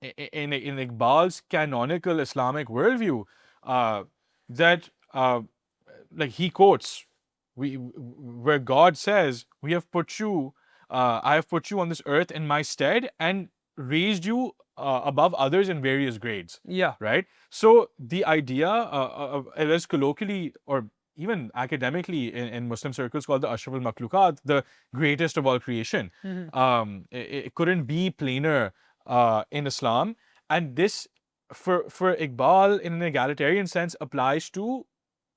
A: Iqbal's canonical Islamic worldview, that like he quotes, where God says, "We have put you, I have put you on this earth in my stead and raised you above others in various grades." Right. So the idea, it is colloquially or even academically in Muslim circles called the Ashraf al-Makhluqat, the greatest of all creation. It couldn't be plainer in Islam, and this for Iqbal in an egalitarian sense applies to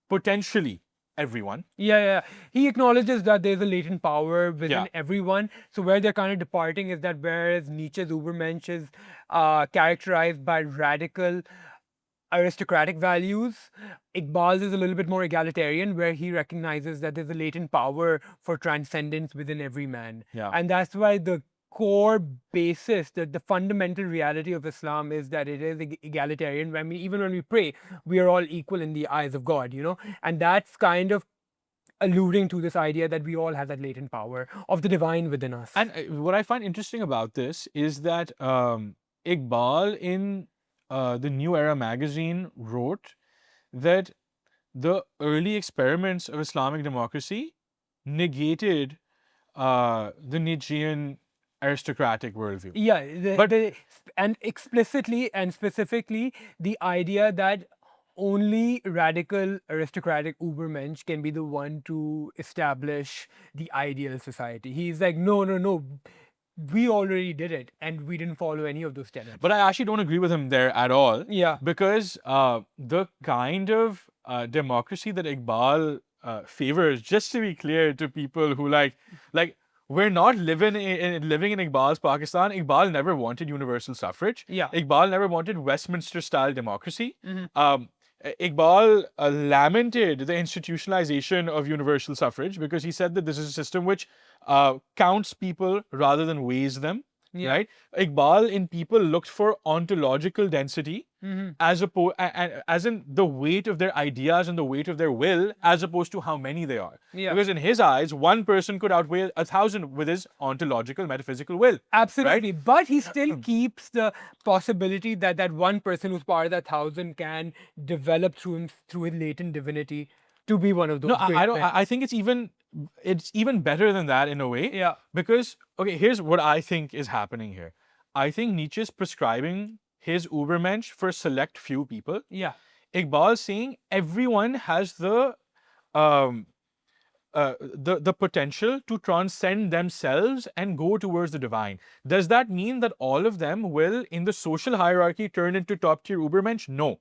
A: potentially everyone.
B: He acknowledges that there's a latent power within everyone. So where they're kind of departing is that whereas Nietzsche's Ubermensch is characterized by radical aristocratic values, Iqbal's is a little bit more egalitarian, where he recognizes that there's a latent power for transcendence within every man. And that's why the core basis, the fundamental reality of Islam is that it is egalitarian. I mean, even when we pray, we are all equal in the eyes of God, and that's kind of alluding to this idea that we all have that latent power of the divine within us.
A: And what I find interesting about this is that Iqbal in the New Era magazine wrote that the early experiments of Islamic democracy negated the Nietzschean aristocratic worldview.
B: And explicitly and specifically the idea that only radical aristocratic Ubermensch can be the one to establish the ideal society. He's like, no. We already did it, and we didn't follow any of those tenets.
A: But I actually don't agree with him there at all. Because the kind of democracy that Iqbal favors, just to be clear to people who like we're not living in Iqbal's Pakistan. Iqbal never wanted universal suffrage. Iqbal never wanted Westminster-style democracy. Iqbal lamented the institutionalization of universal suffrage because he said that this is a system which counts people rather than weighs them. Right? Iqbal in people looked for ontological density as in the weight of their ideas and the weight of their will, as opposed to how many they are. Because in his eyes, one person could outweigh 1,000 with his ontological metaphysical will.
B: Absolutely. Right? But he still keeps the possibility that that one person who's part of that 1,000 can develop through his latent divinity to be one of those.
A: No, I don't. I think it's even better than that in a way. Because here's what I think is happening here. I think Nietzsche's prescribing his Ubermensch for select few people. Iqbal saying everyone has the potential to transcend themselves and go towards the divine. Does that mean that all of them will, in the social hierarchy, turn into top-tier Ubermensch? No.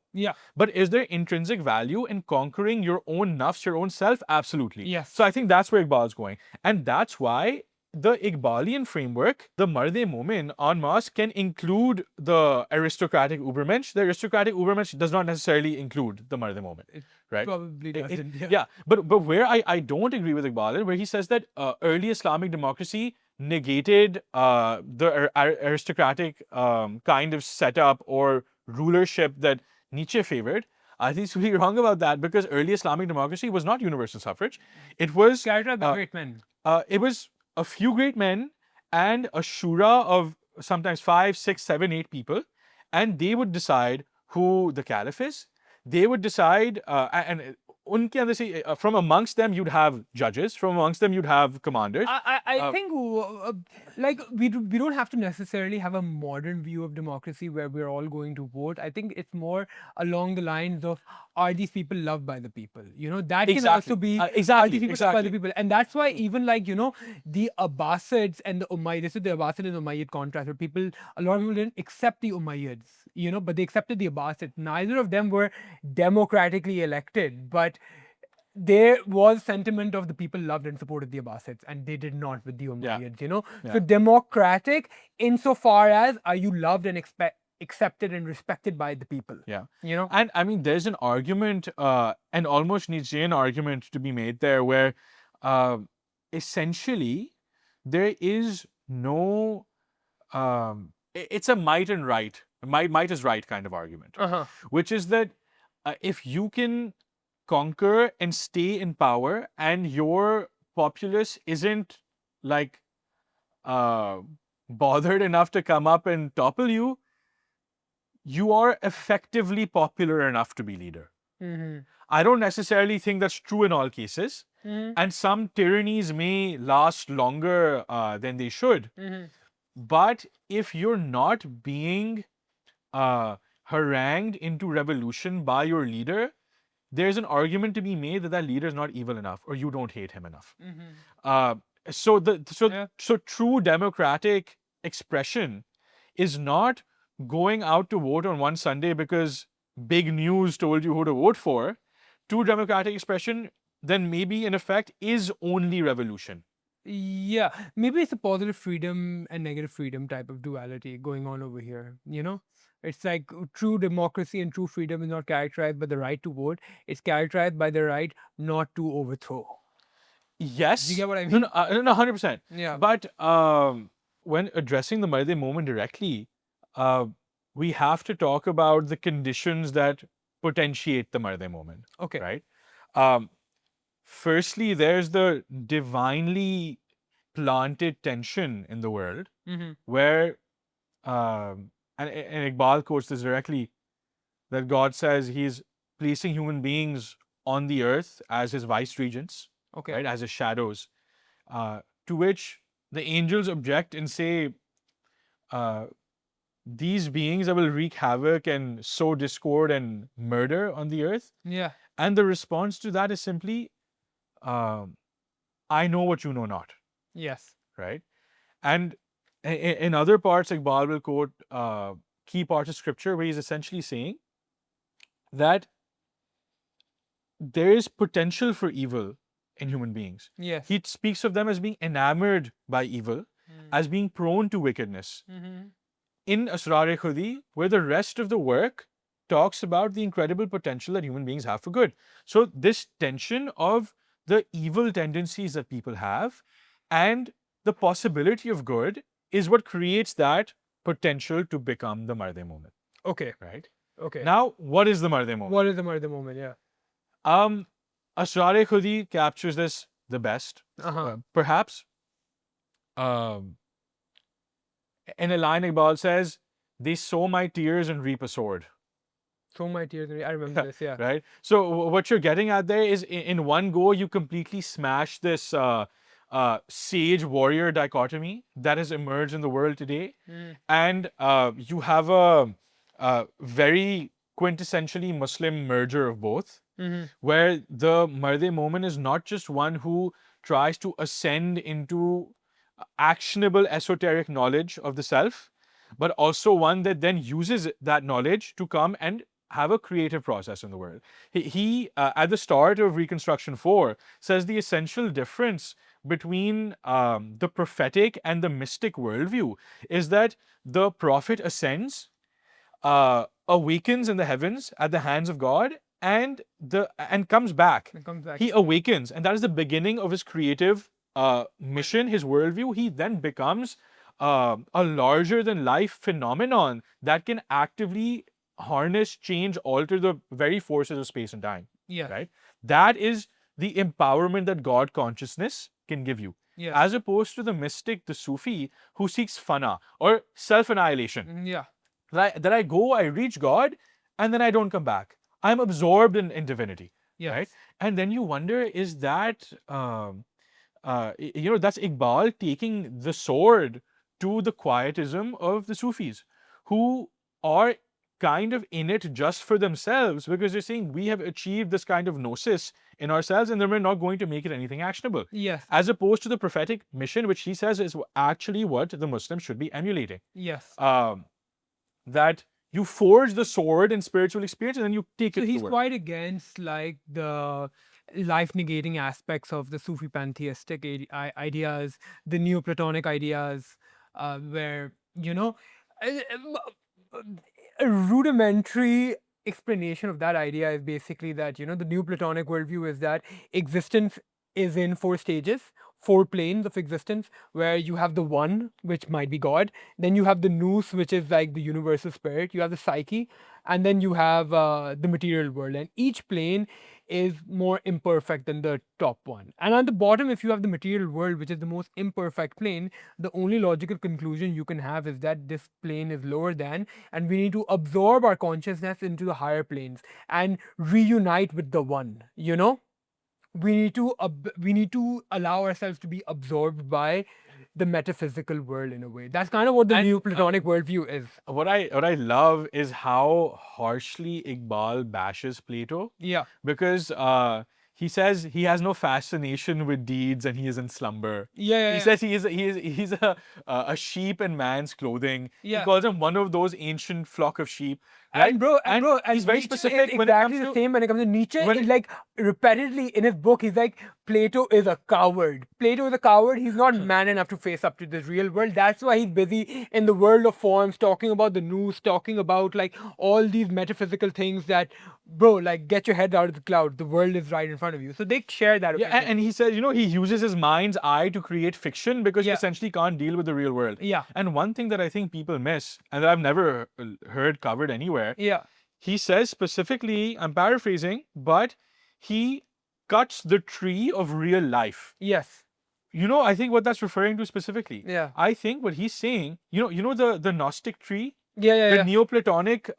A: But is there intrinsic value in conquering your own nafs, your own self? Absolutely. So I think that's where Iqbal's going. And that's why the Iqbalian framework, the Mard-E-Momin en masse, can include the aristocratic Übermensch. The aristocratic Übermensch does not necessarily include the Mard-E-Momin, right?
B: Probably doesn't.
A: But where I don't agree with Iqbal, where he says that early Islamic democracy negated the aristocratic kind of setup or rulership that Nietzsche favored. I think he's really wrong about that, because early Islamic democracy was not universal suffrage. It was
B: characterized by great men.
A: It was a few great men and a shura of sometimes 5, 6, 7, 8 people, and they would decide who the caliph is. They would decide, and from amongst them you'd have judges, from amongst them you'd have commanders.
B: I think we don't have to necessarily have a modern view of democracy where we're all going to vote. I think it's more along the lines of, are these people loved by the people? That can also be are these people loved by the people, and that's why even the Abbasids and the Umayyads, this is the Abbasid and Umayyad contrast, where a lot of people didn't accept the Umayyads, but they accepted the Abbasids. Neither of them were democratically elected, but there was sentiment of the people loved and supported the Abbasids, and they did not with the Umayyads, you know.
A: Yeah.
B: So democratic insofar as are you loved and accepted and respected by the people.
A: Yeah.
B: You know?
A: And I mean, there's an argument, an almost Nietzschean argument to be made there where essentially there is no, it's a might and right, might is right kind of argument, which is that if you can conquer and stay in power and your populace isn't like bothered enough to come up and topple you, you are effectively popular enough to be leader. I don't necessarily think that's true in all cases. And some tyrannies may last longer than they should. But if you're not being harangued into revolution by your leader, there's an argument to be made that that leader is not evil enough or you don't hate him enough. So true democratic expression is not going out to vote on one Sunday because big news told you who to vote for. True democratic expression then maybe in effect is only revolution.
B: Yeah, maybe it's a positive freedom and negative freedom type of duality going on over here, you know? It's like true democracy and true freedom is not characterized by the right to vote. It's characterized by the right not to overthrow.
A: Yes.
B: Do you get what I mean?
A: No, 100%.
B: Yeah.
A: But when addressing the Mard-E-Momin directly, we have to talk about the conditions that potentiate the Mard-E-Momin.
B: Okay.
A: Right? Firstly, there's the divinely planted tension in the world where, and Iqbal quotes this directly, that God says he's placing human beings on the earth as his vice regents, right, as his shadows, to which the angels object and say, these beings that will wreak havoc and sow discord and murder on the earth.
B: Yeah.
A: And the response to that is simply, I know what you know not.
B: Yes.
A: Right? And in other parts, Iqbal will quote key parts of scripture where he's essentially saying that there is potential for evil in human beings.
B: Yes.
A: He speaks of them as being enamored by evil, as being prone to wickedness. In Asrar-e-Khudi, where the rest of the work talks about the incredible potential that human beings have for good. So this tension of the evil tendencies that people have and the possibility of good is what creates that potential to become the Mard-E-Momin.
B: Okay.
A: Right?
B: Okay.
A: Now, what is the Mard-E-Momin?
B: What is the Mard-E-Momin? Yeah.
A: Asrar-e-Khudi captures this the best. Perhaps in a line, Iqbal says, they sow my tears and reap a sword.
B: Sow my tears. I remember this, yeah.
A: Right? So what you're getting at there is in one go, you completely smash this sage warrior dichotomy that has emerged in the world today. And you have a very quintessentially Muslim merger of both, where the Mard-E-Momin is not just one who tries to ascend into actionable esoteric knowledge of the self, but also one that then uses that knowledge to come and have a creative process in the world. He at the start of Reconstruction 4, says the essential difference between the prophetic and the mystic worldview is that the prophet ascends, awakens in the heavens at the hands of God, and comes back. He awakens, and that is the beginning of his creative mission, his worldview. He then becomes a larger than life phenomenon that can actively harness, change, alter the very forces of space and time.
B: Yeah.
A: Right? That is the empowerment that God consciousness can give you.
B: Yeah.
A: As opposed to the mystic, the Sufi, who seeks fana or self-annihilation.
B: Yeah.
A: That I go, I reach God, and then I don't come back. I'm absorbed in divinity.
B: Yes.
A: Right? And then you wonder, is that, that's Iqbal taking the sword to the quietism of the Sufis, who are kind of in it just for themselves because they're saying we have achieved this kind of gnosis in ourselves and then we're not going to make it anything actionable.
B: Yes.
A: As opposed to the prophetic mission, which he says is actually what the Muslims should be emulating.
B: Yes.
A: That you forge the sword in spiritual experience and then you take it to
B: So he's
A: work.
B: quite against like the life-negating aspects of the Sufi pantheistic ideas, the Neoplatonic ideas, where, a rudimentary explanation of that idea is basically that, the Neoplatonic worldview is that existence is in four stages, four planes of existence, where you have the one, which might be God, then you have the nous, which is like the universal spirit, you have the psyche, and then you have the material world. And each plane is more imperfect than the top one. And at the bottom, if you have the material world, which is the most imperfect plane, the only logical conclusion you can have is that this plane is lower than, and we need to absorb our consciousness into the higher planes and reunite with the one, we need to allow ourselves to be absorbed by the metaphysical world in a way. That's kind of what the
A: And,
B: Neoplatonic worldview is.
A: What I love is how harshly Iqbal bashes Plato,
B: Yeah.
A: because he says he has no fascination with deeds and he is in slumber.
B: Yeah.
A: He says he's a sheep in man's clothing.
B: Yeah.
A: He calls him one of those ancient flock of sheep. Right?
B: And bro,
A: he's very
B: Nietzsche
A: specific
B: is
A: when it
B: exactly
A: comes
B: the
A: to
B: same when it comes to Nietzsche.
A: when
B: Is
A: it-
B: like repeatedly in his book, he's like, Plato is a coward. Plato is a coward. He's not man enough to face up to the real world. That's why he's busy in the world of forms, talking about the nous, talking about like all these metaphysical things that, bro, like get your head out of the cloud. The world is right in front of you. So they share that.
A: Yeah,
B: opinion.
A: and he says, he uses his mind's eye to create fiction because he
B: Yeah.
A: essentially can't deal with the real world.
B: Yeah.
A: And one thing that I think people miss, and that I've never heard covered anywhere,
B: Yeah.
A: he says specifically, I'm paraphrasing, but he cuts the tree of real life.
B: Yes.
A: I think what that's referring to specifically.
B: Yeah.
A: I think what he's saying, the Gnostic tree,
B: Yeah.
A: the Neoplatonic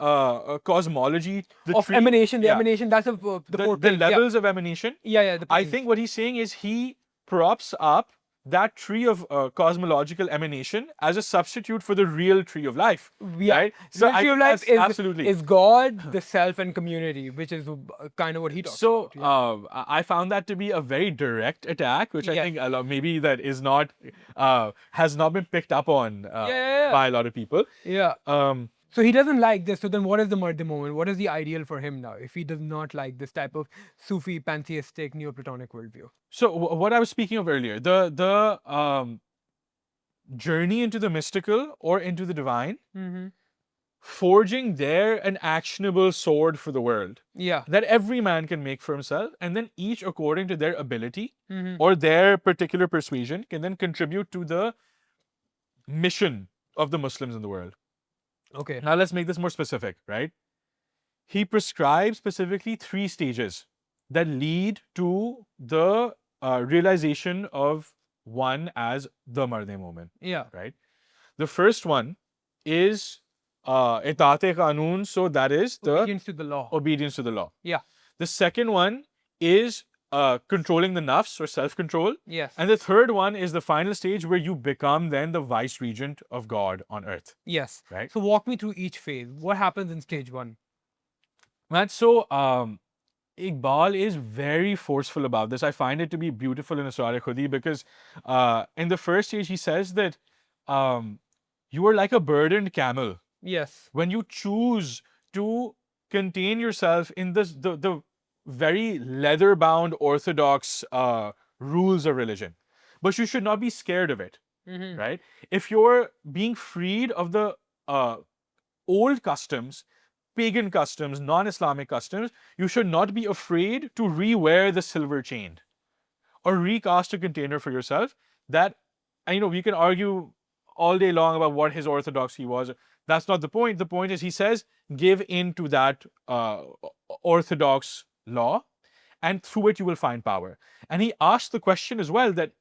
A: cosmology, the
B: Of
A: tree,
B: emanation, the
A: yeah,
B: emanation, that's the four
A: the
B: planes.
A: levels of emanation.
B: Yeah. The
A: I
B: planes.
A: think what he's saying is he props up that tree of cosmological emanation as a substitute for the real tree of life.
B: Yeah.
A: Right?
B: So
A: I
B: tree of
A: think
B: life
A: that's absolutely.
B: is God, the self, and community, which is kind of what he talks
A: So
B: about.
A: I found that to be a very direct attack, which I
B: Yeah.
A: think maybe that is not has not been picked up on
B: Yeah.
A: by a lot of people.
B: Yeah. So he doesn't like this. So then what is the Mard-E-Momin? What is the ideal for him now if he does not like this type of Sufi, pantheistic, Neoplatonic worldview?
A: So what I was speaking of earlier, the journey into the mystical or into the divine,
B: Mm-hmm.
A: forging there an actionable sword for the world
B: Yeah.
A: that every man can make for himself, and then each according to their ability
B: Mm-hmm.
A: or their particular persuasion can then contribute to the mission of the Muslims in the world.
B: Okay.
A: Now let's make this more specific, right? He prescribes specifically 3 stages that lead to the realization of one as the Mard-E-Momin,
B: Yeah.
A: right? The first one is itaat-e-qanun, so that is the
B: Obedience to the law.
A: obedience to the law.
B: Yeah.
A: The second one is controlling the nafs or self-control.
B: Yes.
A: And the third one is the final stage where you become then the vice regent of God on earth.
B: Yes.
A: Right.
B: So walk me through each phase. What happens in stage 1?
A: Man, so Iqbal is very forceful about this. I find it to be beautiful in Asrar Khudi because in the first stage he says that you are like a burdened camel.
B: Yes.
A: When you choose to contain yourself in the very leather-bound orthodox rules of religion, but you should not be scared of it,
B: Mm-hmm.
A: right? If you're being freed of the old customs, pagan customs, non-Islamic customs, you should not be afraid to re-wear the silver chain or recast a container for yourself. That, we can argue all day long about what his orthodoxy was. That's not the point. The point is he says, give in to that orthodox law, and through it you will find power. And he asked the question as well that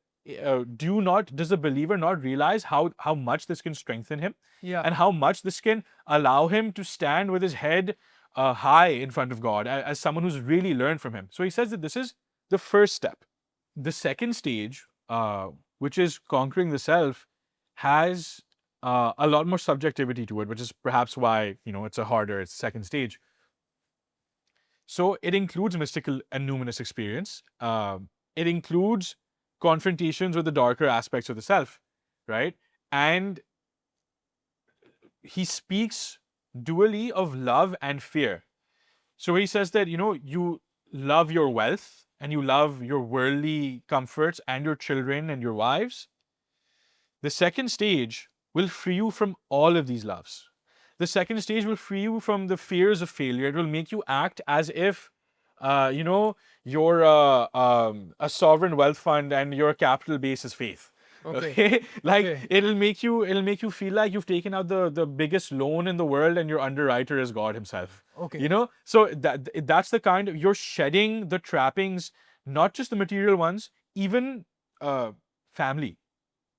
A: does a believer not realize how much this can strengthen him?
B: Yeah.
A: And how much this can allow him to stand with his head high in front of God as someone who's really learned from him. So he says that this is the first step. The second stage, which is conquering the self, has a lot more subjectivity to it, which is perhaps why it's a second stage. So it includes mystical and numinous experience. It includes confrontations with the darker aspects of the self, right? And he speaks dually of love and fear. So he says that you love your wealth and you love your worldly comforts and your children and your wives, the second stage will free you from all of these loves. The second stage will free you from the fears of failure. It will make you act as if, you're a sovereign wealth fund and your capital base is faith. Okay. Like
B: Okay.
A: it'll make you feel like you've taken out the biggest loan in the world and your underwriter is God himself.
B: Okay.
A: So that's the kind of, you're shedding the trappings, not just the material ones, even family,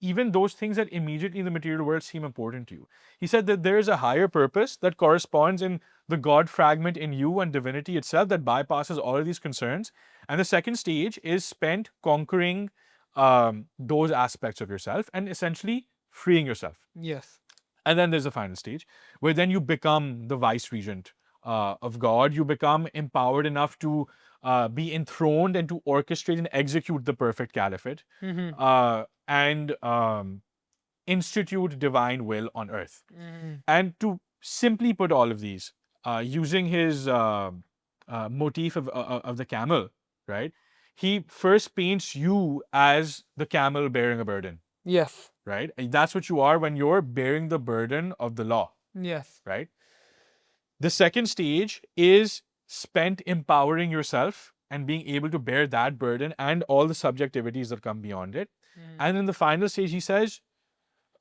A: even those things that immediately in the material world seem important to you. He said that there is a higher purpose that corresponds in the God fragment in you and divinity itself that bypasses all of these concerns. And the second stage is spent conquering those aspects of yourself and essentially freeing yourself.
B: Yes.
A: And then there's the final stage where then you become the vice regent of God. You become empowered enough to be enthroned and to orchestrate and execute the perfect caliphate and institute divine will on earth. And to simply put all of these, using his motif of the camel, right? He first paints you as the camel bearing a burden,
B: Yes.
A: right? And that's what you are when you're bearing the burden of the law,
B: Yes.
A: right? The second stage is spent empowering yourself and being able to bear that burden and all the subjectivities that come beyond it. And in the final stage, he says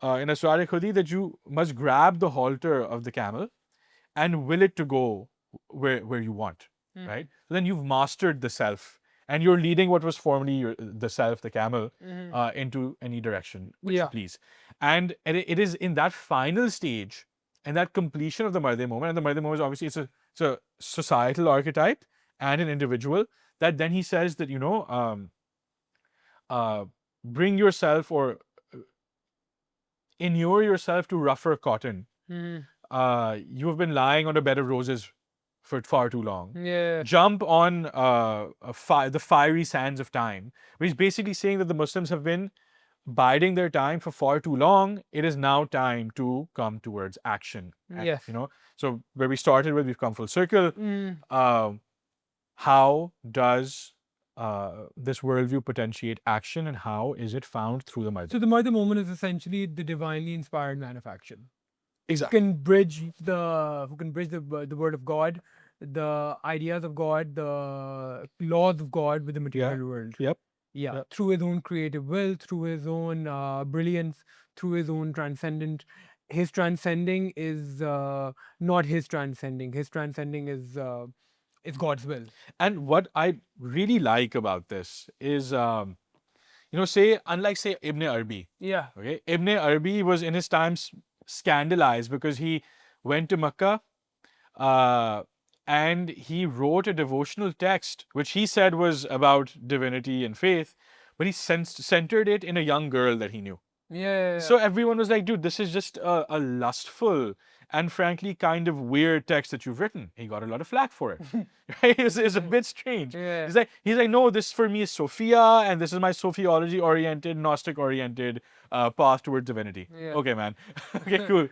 A: in Asrar Khudi that you must grab the halter of the camel and will it to go where you want, right? So then you've mastered the self and you're leading what was formerly the self, the camel, into any direction which you please. And it is in that final stage and that completion of the Mard-E-Momin, and the Mard-E-Momin is obviously it's a societal archetype and an individual, that then he says that, bring yourself or inure yourself to rougher cotton. You have been lying on a bed of roses for far too long.
B: Yeah.
A: Jump on the fiery sands of time. But he's basically saying that the Muslims have been biding their time for far too long. It is now time to come towards action.
B: Yes.
A: So where we started with, we've come full circle. How does this worldview potentiate action, and how is it found through the Mard?
B: So the Mard-E-Momin is essentially the divinely inspired man of action.
A: Exactly.
B: Who can bridge the word of God, the ideas of God, the laws of God with the material world.
A: Yep.
B: Yeah.
A: Yep.
B: Through his own creative will, through his own brilliance, through his own transcendent. His transcending is not his transcending. His transcending is God's will.
A: And what I really like about this is, unlike Ibn Arabi.
B: Yeah.
A: Okay, Ibn Arabi was in his times scandalized because he went to Mecca and he wrote a devotional text which he said was about divinity and faith, but he centered it in a young girl that he knew.
B: Yeah.
A: So everyone was like, dude, this is just a lustful and frankly kind of weird text that you've written. He got a lot of flack for it. Right? It's a bit strange.
B: Yeah.
A: He's like, no, this for me is Sophia, and this is my Sophiology-oriented, Gnostic-oriented path towards divinity.
B: Yeah.
A: Okay, man. Okay, cool.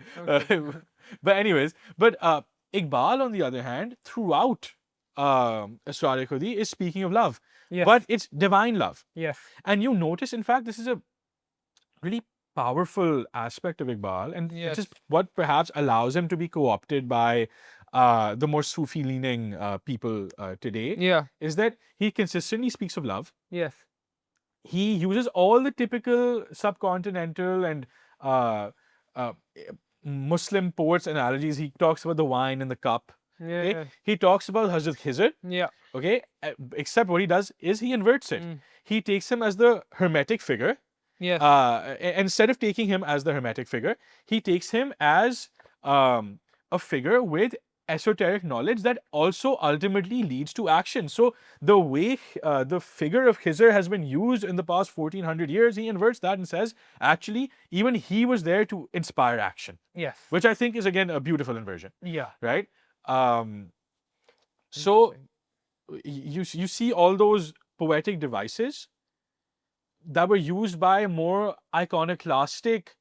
A: But anyways, Iqbal, on the other hand, throughout Asrar Khudi is speaking of love.
B: Yes.
A: But it's divine love.
B: Yes.
A: And you notice, in fact, this is a really powerful aspect of Iqbal, and
B: Yes.
A: which is what perhaps allows him to be co-opted by the more Sufi-leaning people today,
B: Yeah.
A: is that he consistently speaks of love.
B: Yes.
A: He uses all the typical subcontinental and Muslim poets' analogies. He talks about the wine and the cup.
B: Yeah.
A: Okay? He talks about Hazrat Khizr.
B: Yeah.
A: Okay, except what he does is he inverts it. He takes him as the hermetic figure.
B: Yes.
A: Instead of taking him as the hermetic figure, he takes him as a figure with esoteric knowledge that also ultimately leads to action. So the way the figure of Khizr has been used in the past 1400 years, he inverts that and says, actually, even he was there to inspire action.
B: Yes.
A: Which I think is, again, a beautiful inversion.
B: Yeah.
A: Right? So you see all those poetic devices that were used by more iconoclastic,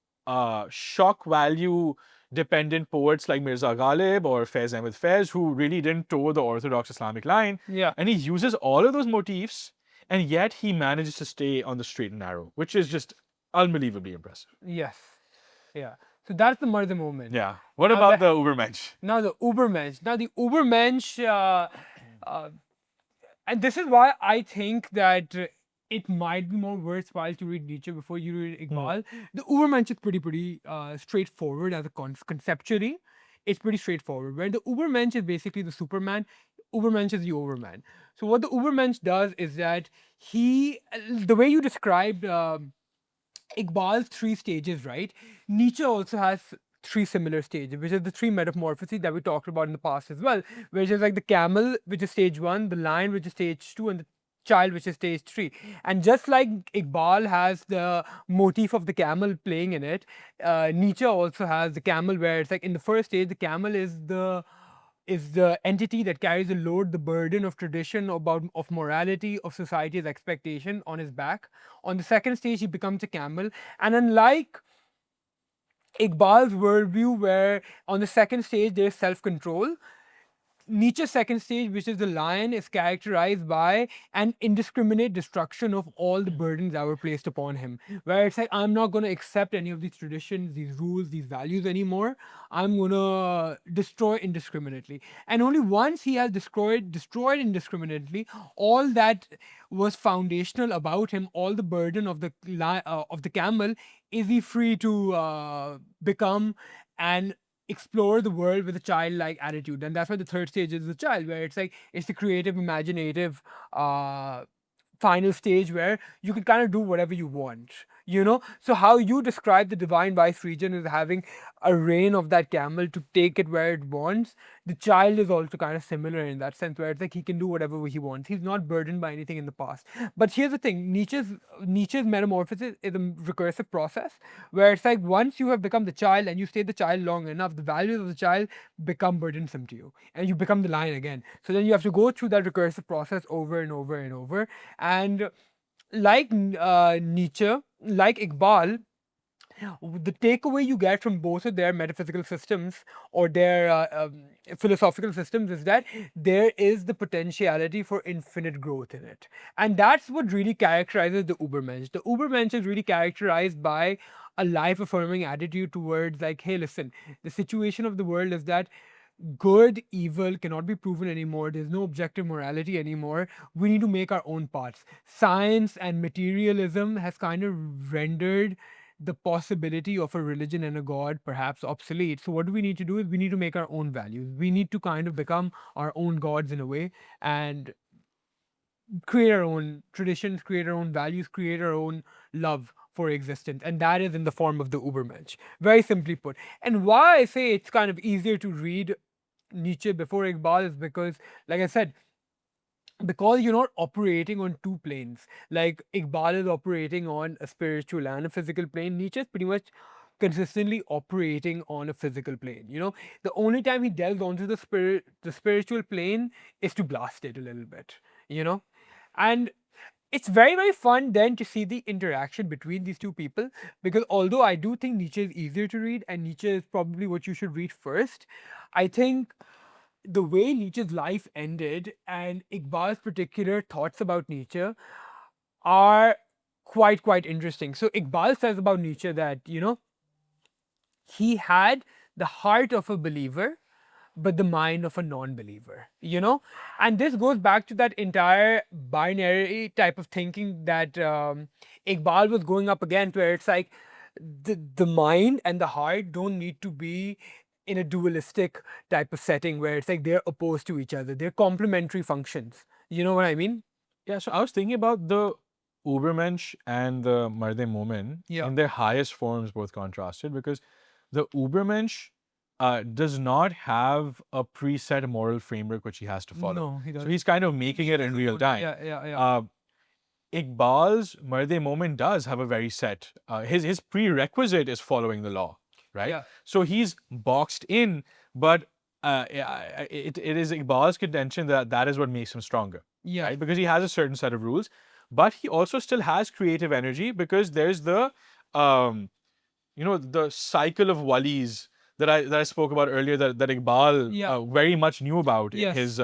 A: shock value dependent poets like Mirza Ghalib or Faiz Ahmed Faiz, who really didn't toe the orthodox Islamic line.
B: Yeah.
A: And he uses all of those motifs and yet he manages to stay on the straight and narrow, which is just unbelievably impressive.
B: Yes. Yeah. So that's the Mard-E-Momin.
A: Yeah. What
B: Now
A: about
B: let-
A: the Ubermensch?
B: Now the Ubermensch. Now the Ubermensch, and this is why I think that it might be more worthwhile to read Nietzsche before you read Iqbal. The Ubermensch is pretty straightforward as a conceptually. It's pretty straightforward. Where the Ubermensch is basically the Superman, Ubermensch is the Overman. So what the Ubermensch does is that the way you described Iqbal's three stages, right? Nietzsche also has three similar stages, which is the three metamorphoses that we talked about in the past as well, which is like the camel, which is stage one, the lion, which is stage two, and the child, which is stage three. And just like Iqbal has the motif of the camel playing in it, Nietzsche also has the camel, where it's like in the first stage, the camel is the entity that carries the load, the burden of tradition, of morality, of society's expectation on his back. On the second stage, he becomes a camel. And unlike Iqbal's worldview, where on the second stage there is self-control, Nietzsche's second stage, which is the lion, is characterized by an indiscriminate destruction of all the burdens that were placed upon him. Where it's like, I'm not going to accept any of these traditions, these rules, these values anymore. I'm going to destroy indiscriminately. And only once he has destroyed indiscriminately all that was foundational about him, all the burden of the camel, is he free to become an explore the world with a childlike attitude. And that's why the third stage is the child, where it's like it's the creative, imaginative final stage where you can kind of do whatever you want, you know. So how you describe the divine vice region is having a reign of that camel to take it where it wants. The child is also kind of similar in that sense, where it's like he can do whatever he wants. He's not burdened by anything in the past. But here's the thing: Nietzsche's metamorphosis is a recursive process, where it's like once you have become the child and you stay the child long enough, the values of the child become burdensome to you, and you become the lion again. So then you have to go through that recursive process over and over and over. And like Nietzsche, like Iqbal, the takeaway you get from both of their metaphysical systems or their philosophical systems is that there is the potentiality for infinite growth in it. And that's what really characterizes the Ubermensch. The Ubermensch is really characterized by a life affirming attitude towards, like, hey, listen, the situation of the world is that good, evil cannot be proven anymore. There's no objective morality anymore. We need to make our own paths. Science and materialism has kind of rendered the possibility of a religion and a god perhaps obsolete. So what do we need to do is we need to make our own values. We need to kind of become our own gods in a way and create our own traditions, create our own values, create our own love for existence. And that is in the form of the Ubermensch, very simply put. And why I say it's kind of easier to read Nietzsche before Iqbal is because, like I said, because you're not operating on two planes. Like Iqbal is operating on a spiritual and a physical plane. Nietzsche is pretty much consistently operating on a physical plane. You know, the only time he delves onto the spiritual plane is to blast it a little bit. You know, and it's very, very fun then to see the interaction between these two people, because although I do think Nietzsche is easier to read and Nietzsche is probably what you should read first, I think the way Nietzsche's life ended and Iqbal's particular thoughts about Nietzsche are quite interesting. So Iqbal says about Nietzsche that, you know, he had the heart of a believer but the mind of a non-believer, you know. And this goes back to that entire binary type of thinking that Iqbal was going up against, where it's like the mind and the heart don't need to be in a dualistic type of setting where it's like they're opposed to each other, they're complementary functions, you know what I mean?
A: Yeah, so I was thinking about the Ubermensch and the Mard-E-Momin in their highest forms, both contrasted, because the Ubermensch does not have a preset moral framework which he has to follow.
B: No, he
A: So
B: doesn't.
A: he's kind of making it in real time. Iqbal's Mard-E-Momin does have a very set, his prerequisite is following the law, right?
B: Yeah.
A: So he's boxed in, but it is Iqbal's contention that that is what makes him stronger,
B: Yeah.
A: right? Because he has a certain set of rules, but he also still has creative energy because there's the, the cycle of walis that I spoke about earlier that Iqbal
B: Yeah.
A: very much knew about
B: Yes.
A: his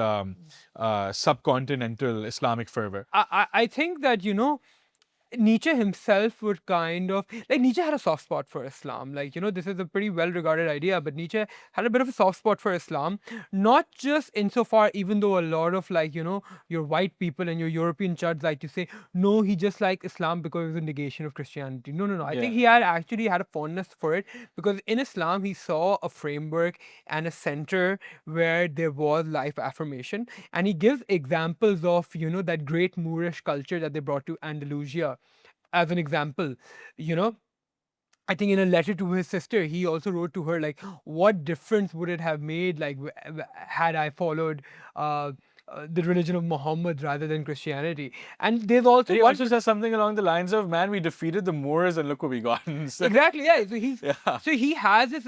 A: subcontinental Islamic fervor.
B: I think that, Nietzsche himself would kind of like Nietzsche had a soft spot for Islam. Like, this is a pretty well regarded idea, but Nietzsche had a bit of a soft spot for Islam, not just insofar, even though a lot of your white people and your European chuds like to say, no, he just liked Islam because it was a negation of Christianity. No, no, no. I think he had actually had a fondness for it because in Islam he saw a framework and a center where there was life affirmation. And he gives examples of, that great Moorish culture that they brought to Andalusia as an example. I think in a letter to his sister, he also wrote to her like, what difference would it have made, like, had I followed the religion of Muhammad rather than Christianity? And there's also
A: He
B: one
A: also says something along the lines of, "Man, we defeated the Moors, and look what we got."
B: exactly, yeah. So he has this.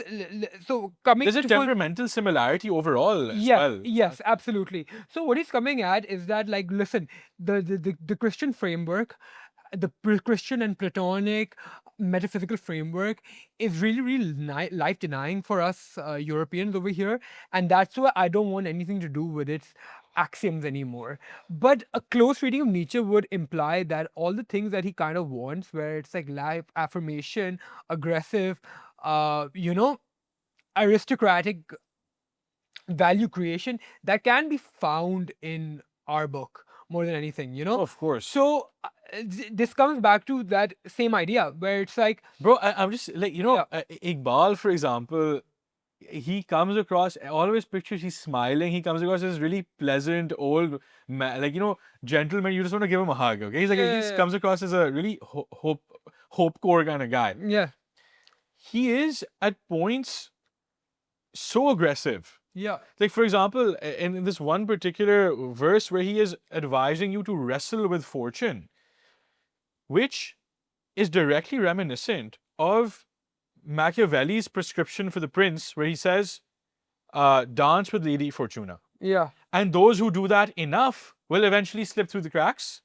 B: So coming.
A: There's a
B: to
A: temperamental similarity overall as well.
B: Yes, absolutely. So what he's coming at is that, like, listen, the Christian framework, the Christian and Platonic metaphysical framework is really, really life denying for us Europeans over here, and that's why I don't want anything to do with its axioms anymore. But a close reading of Nietzsche would imply that all the things that he kind of wants, where it's like life affirmation, aggressive, aristocratic value creation, that can be found in our book more than anything.
A: Of course.
B: So this comes back to that same idea where it's like,
A: Bro, I'm just like, Iqbal, for example, he comes across, all of his pictures, he's smiling. He comes across as really pleasant old man, like, gentleman. You just want to give him a hug, okay? He's like, he comes across as a really hope core kind of guy.
B: yeah,
A: He is at points so aggressive.
B: yeah,
A: Like, for example, in this one particular verse where he is advising you to wrestle with fortune, which is directly reminiscent of Machiavelli's prescription for the prince, where he says, dance with Lady Fortuna.
B: yeah,
A: And those who do that enough will eventually slip through the cracks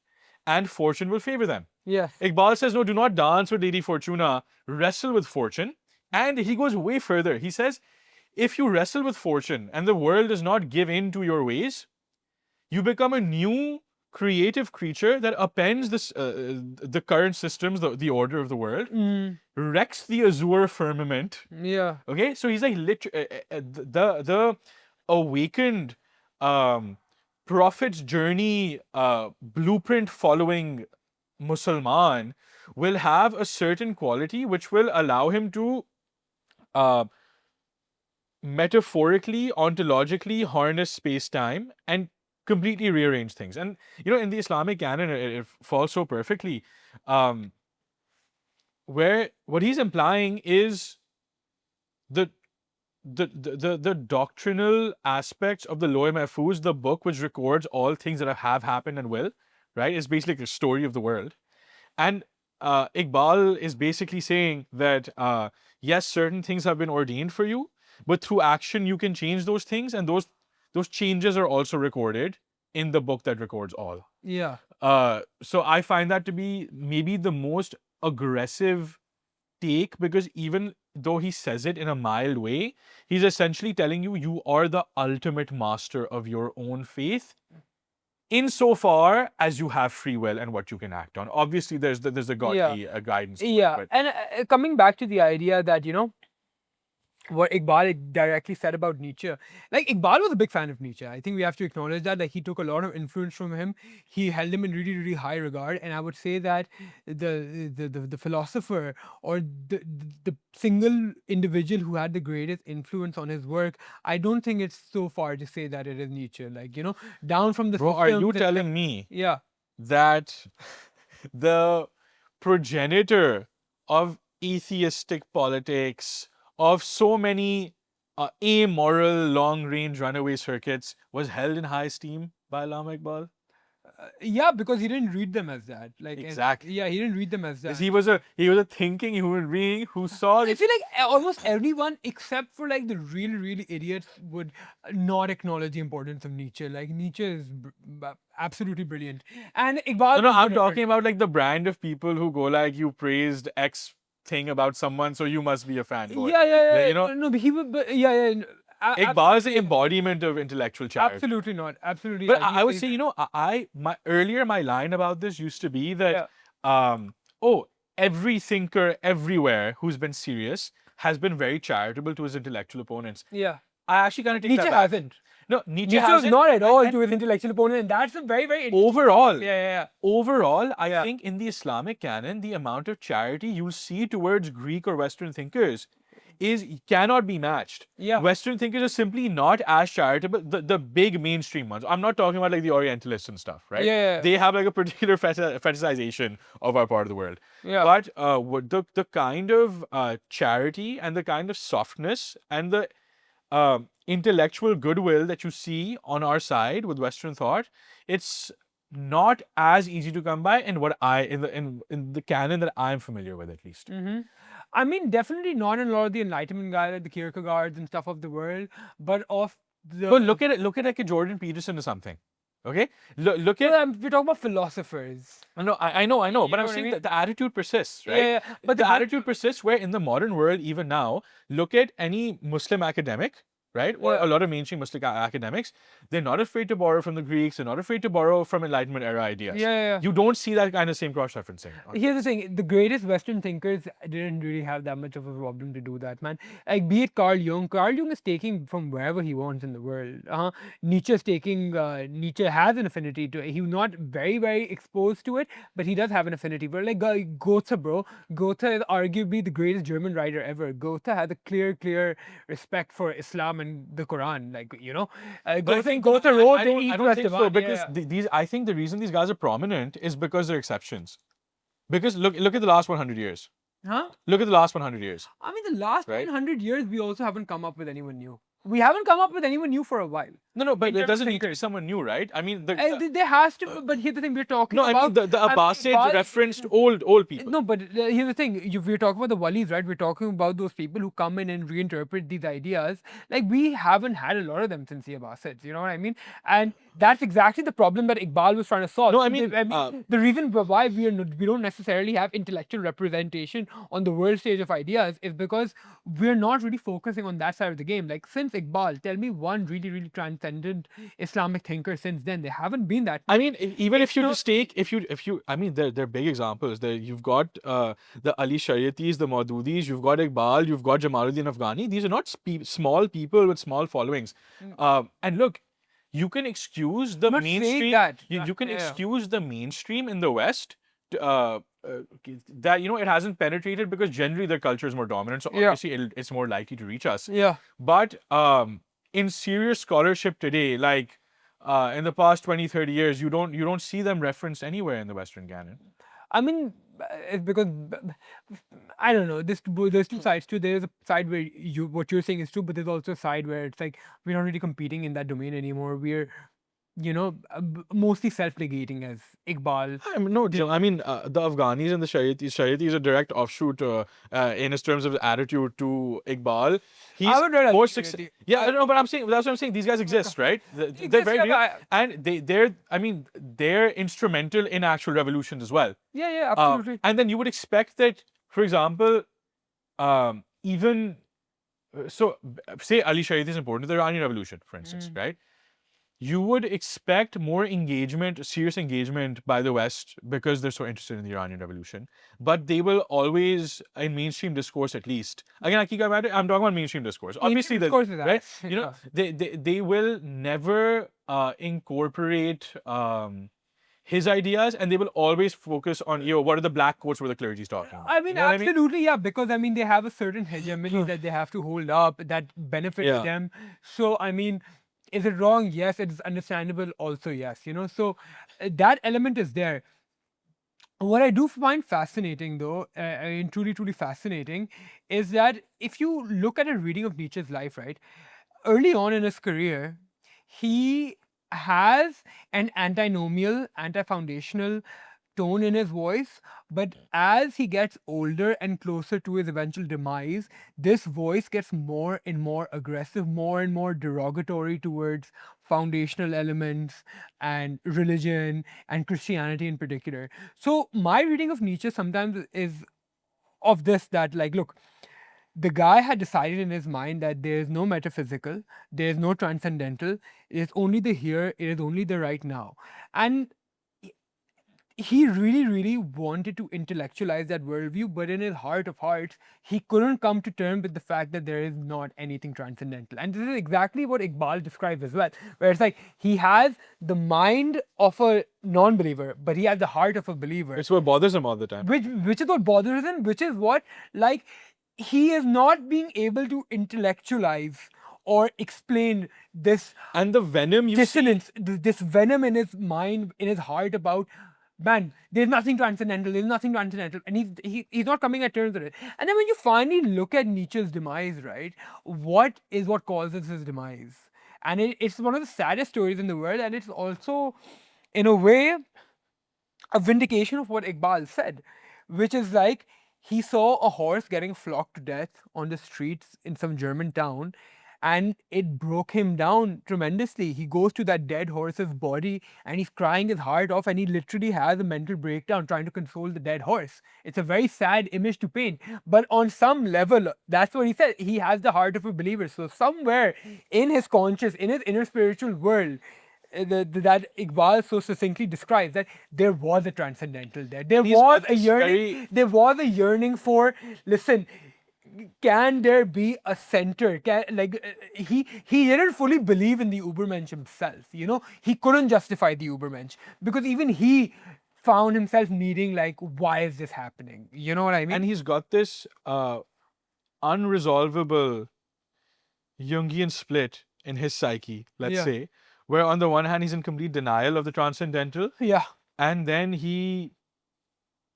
A: and fortune will favor them.
B: yes,
A: Iqbal says, no, do not dance with Lady Fortuna, wrestle with fortune. And he goes way further. He says, if you wrestle with fortune and the world does not give in to your ways, you become a new creative creature that upends the current systems, the order of the world, wrecks the azure firmament.
B: yeah,
A: Okay, so he's like the awakened prophet's journey blueprint following Musalman will have a certain quality which will allow him to metaphorically, ontologically harness space-time and completely rearrange things. And in the Islamic canon, it falls so perfectly. Where what he's implying is the doctrinal aspects of the Loh Mahfuz, the book which records all things that have happened and will, right? It's basically the story of the world. And Iqbal is basically saying that yes, certain things have been ordained for you, but through action you can change those things, and those changes are also recorded in the book that records all.
B: yeah.
A: So I find that to be maybe the most aggressive take, because even though he says it in a mild way, he's essentially telling you, you are the ultimate master of your own faith, insofar as you have free will and what you can act on. Obviously, there's a guidance.
B: Yeah,
A: But
B: and coming back to the idea that, what Iqbal directly said about Nietzsche. Like, Iqbal was a big fan of Nietzsche. I think we have to acknowledge that. Like, he took a lot of influence from him. He held him in really, really high regard. And I would say that the philosopher, or the single individual who had the greatest influence on his work, I don't think it's so far to say that it is Nietzsche. Like, down from the
A: bro, are
B: systems
A: you
B: that-
A: telling me
B: Yeah.
A: that the progenitor of atheistic politics, of so many amoral long-range runaway circuits, was held in high esteem by Allama Iqbal?
B: Yeah, because he didn't read them as that. Like,
A: Exactly.
B: yeah, he didn't read them as that.
A: Because he was a thinking human being who saw
B: I
A: this.
B: feel like almost everyone except for like the really, really idiots would not acknowledge the importance of Nietzsche. Like, Nietzsche is absolutely brilliant. And Iqbal.
A: No, I'm talking about like the brand of people who go like, you praised X thing about someone, so you must be a fanboy.
B: Yeah.
A: You know?
B: No, but he would. But yeah.
A: Iqbal is the embodiment of intellectual charity.
B: Absolutely not. Absolutely.
A: But
B: not.
A: I would say, you know, my line about this used to be that, every thinker everywhere who's been serious has been very charitable to his intellectual opponents.
B: Yeah.
A: I actually kind of take
B: Nietzsche
A: that back.
B: hasn't.
A: No, Nietzsche
B: was
A: hasn't.
B: not at all
A: and
B: to his intellectual opponent, and that's a very, very
A: overall,
B: yeah.
A: overall, I think in the Islamic canon, the amount of charity you'll see towards Greek or Western thinkers cannot be matched.
B: Yeah.
A: Western thinkers are simply not as charitable. The big mainstream ones. I'm not talking about like the Orientalists and stuff, right?
B: Yeah.
A: They have like a particular fetishization of our part of the world.
B: Yeah.
A: But the kind of charity and the kind of softness and the intellectual goodwill that you see on our side with Western thought, it's not as easy to come by in what in the canon that I'm familiar with, at least.
B: I mean, definitely not in a lot of the Enlightenment guys, like the Kierkegaards and stuff of the world, but of the.
A: But look at it. Look at like a Jordan Peterson or something. Okay, look at.
B: Well, we're talking about philosophers.
A: No, I know, but I'm
B: what I
A: saying
B: mean?
A: that the attitude persists, right?
B: Yeah.
A: But the attitude persists where in the modern world, even now, look at any Muslim academic, right? Or a lot of mainstream Muslim academics, they're not afraid to borrow from the Greeks, they're not afraid to borrow from Enlightenment era ideas.
B: Yeah.
A: You don't see that kind of same cross-referencing.
B: Here's the thing, the greatest Western thinkers didn't really have that much of a problem to do that, man. Like, be it Carl Jung is taking from wherever he wants in the world. Nietzsche's taking, Nietzsche has an affinity to it. He's not very, very exposed to it, but he does have an affinity. But like Goethe, bro. Goethe is arguably the greatest German writer ever. Goethe had a clear respect for Islam and the Quran. Like, you know, Goethe wrote
A: I don't think so, because these. I think the reason these guys are prominent is because they're exceptions. Because look at the last 100 years. Look at the last 100 years.
B: I mean, the last 100 years, we also haven't come up with anyone new. We haven't come up with anyone new for a while.
A: No, but it doesn't need to be someone new, right? I mean,
B: there has to. But here's the thing: we're talking about.
A: No, I mean the Abbasids referenced old people.
B: No, but here's the thing: we're talking about the Walis, right? We're talking about those people who come in and reinterpret these ideas. Like, we haven't had a lot of them since the Abbasids. You know what I mean? And that's exactly the problem that Iqbal was trying to solve.
A: No, I mean
B: the reason why we don't necessarily have intellectual representation on the world stage of ideas is because we're not really focusing on that side of the game. Like, since Iqbal, tell me one really transcendent Islamic thinker since then. There haven't been that.
A: I mean, even if you just take, if you, I mean, they're big examples. You've got the Ali Shariatis, the Maududis, you've got Iqbal, you've got Jamaluddin Afghani. These are not small people with small followings. And look, you can excuse the mainstream. You can excuse the mainstream in the West. That, you know, it hasn't penetrated because generally their culture is more dominant. So obviously it's more likely to reach us.
B: Yeah.
A: But in serious scholarship today, like in the past 20, 30 years, you don't see them referenced anywhere in the Western canon.
B: I mean, it's because I don't know. There's two sides too. There's a side where what you're saying is true, but there's also a side where it's like we're not really competing in that domain anymore. We're, you know, mostly self-negating as Iqbal.
A: I mean, the Afghanis and the Shariatis is a direct offshoot in terms of attitude to Iqbal. He's more successful. Yeah, no, but that's what I'm saying. These guys exist, right? They're very real, and they're instrumental in actual revolutions as well.
B: Yeah, absolutely.
A: And then you would expect that, for example, even so, say Ali Shariati is important to the Iranian Revolution, for instance, right? You would expect more engagement, serious engagement by the West because they're so interested in the Iranian Revolution. But they will always, in mainstream discourse at least, again, I keep going back to it, I'm talking about mainstream discourse. Obviously, right? You know, they will never incorporate his ideas, and they will always focus on, what are the black coats where the clergy is talking about.
B: I mean, absolutely, yeah, because I mean, they have a certain hegemony that they have to hold up that benefits them. So, I mean, is it wrong? Yes. It is understandable also, yes. You know, so that element is there. What I do find fascinating, though, truly fascinating, is that if you look at a reading of Nietzsche's life, right, early on in his career, he has an antinomial, anti-foundational tone in his voice, but as he gets older and closer to his eventual demise, this voice gets more and more aggressive, more and more derogatory towards foundational elements and religion and Christianity in particular. So my reading of Nietzsche sometimes is of this, that like, look, the guy had decided in his mind that there is no metaphysical, there is no transcendental, it is only the here, it is only the right now. And he really, really wanted to intellectualize that worldview, but in his heart of hearts, he couldn't come to terms with the fact that there is not anything transcendental. And this is exactly what Iqbal describes as well, where it's like he has the mind of a non-believer, but he has the heart of a believer.
A: It's what bothers him all the time.
B: Which is what bothers him, which is what, like, he is not being able to intellectualize or explain this
A: And the venom you see,
B: dissonance, this venom in his mind, in his heart about, man, there's nothing transcendental, there's nothing transcendental, and he's not coming at terms with it. And then when you finally look at Nietzsche's demise, right, what causes his demise? And it's one of the saddest stories in the world, and it's also, in a way, a vindication of what Iqbal said, which is like he saw a horse getting flogged to death on the streets in some German town, and it broke him down tremendously. He goes to that dead horse's body and he's crying his heart off, and he literally has a mental breakdown trying to console the dead horse. It's a very sad image to paint, but on some level, that's what he said. He has the heart of a believer. So somewhere in his conscious, in his inner spiritual world, that Iqbal so succinctly describes, that there was a transcendental there. There was a yearning. There was a yearning for, listen, can there be a center? He didn't fully believe in the Übermensch himself. You know, he couldn't justify the Übermensch because even he found himself needing, like, why is this happening? You know what I mean?
A: and he's got this unresolvable Jungian split in his psyche, let's
B: Yeah.
A: say, where on the one hand he's in complete denial of the transcendental,
B: Yeah.
A: and then he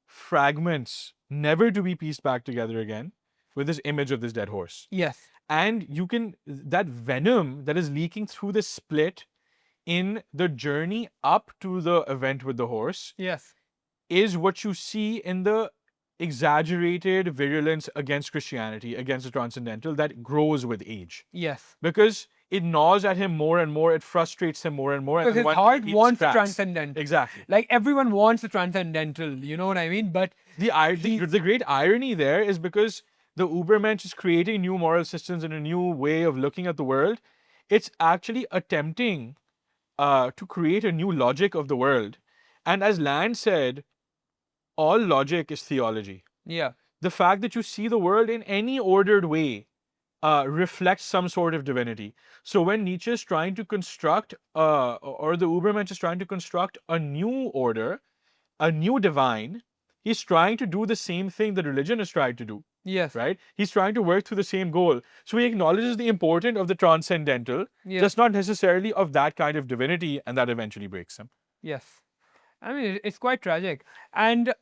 A: fragments, never to be pieced back together again, with this image of this dead horse.
B: Yes.
A: And you can, that venom that is leaking through the split in the journey up to the event with the horse
B: Yes.
A: is what you see in the exaggerated virulence against Christianity, against the transcendental, that grows with age.
B: Yes.
A: Because it gnaws at him more and more, it frustrates him more and more.
B: Because
A: and
B: his heart wants transcendental.
A: Exactly.
B: Like, everyone wants the transcendental, you know what I mean? But
A: The great irony there is because the Ubermensch is creating new moral systems and a new way of looking at the world. It's actually attempting to create a new logic of the world. And as Land said, all logic is theology.
B: yeah.
A: The fact that you see the world in any ordered way reflects some sort of divinity. So when Nietzsche is trying to construct, or the Ubermensch is trying to construct a new order, a new divine, he's trying to do the same thing that religion has tried to do.
B: Yes.
A: Right? He's trying to work through the same goal. So he acknowledges the importance of the transcendental,
B: Yeah.
A: just not necessarily of that kind of divinity, and that eventually breaks him.
B: Yes. I mean, it's quite tragic. And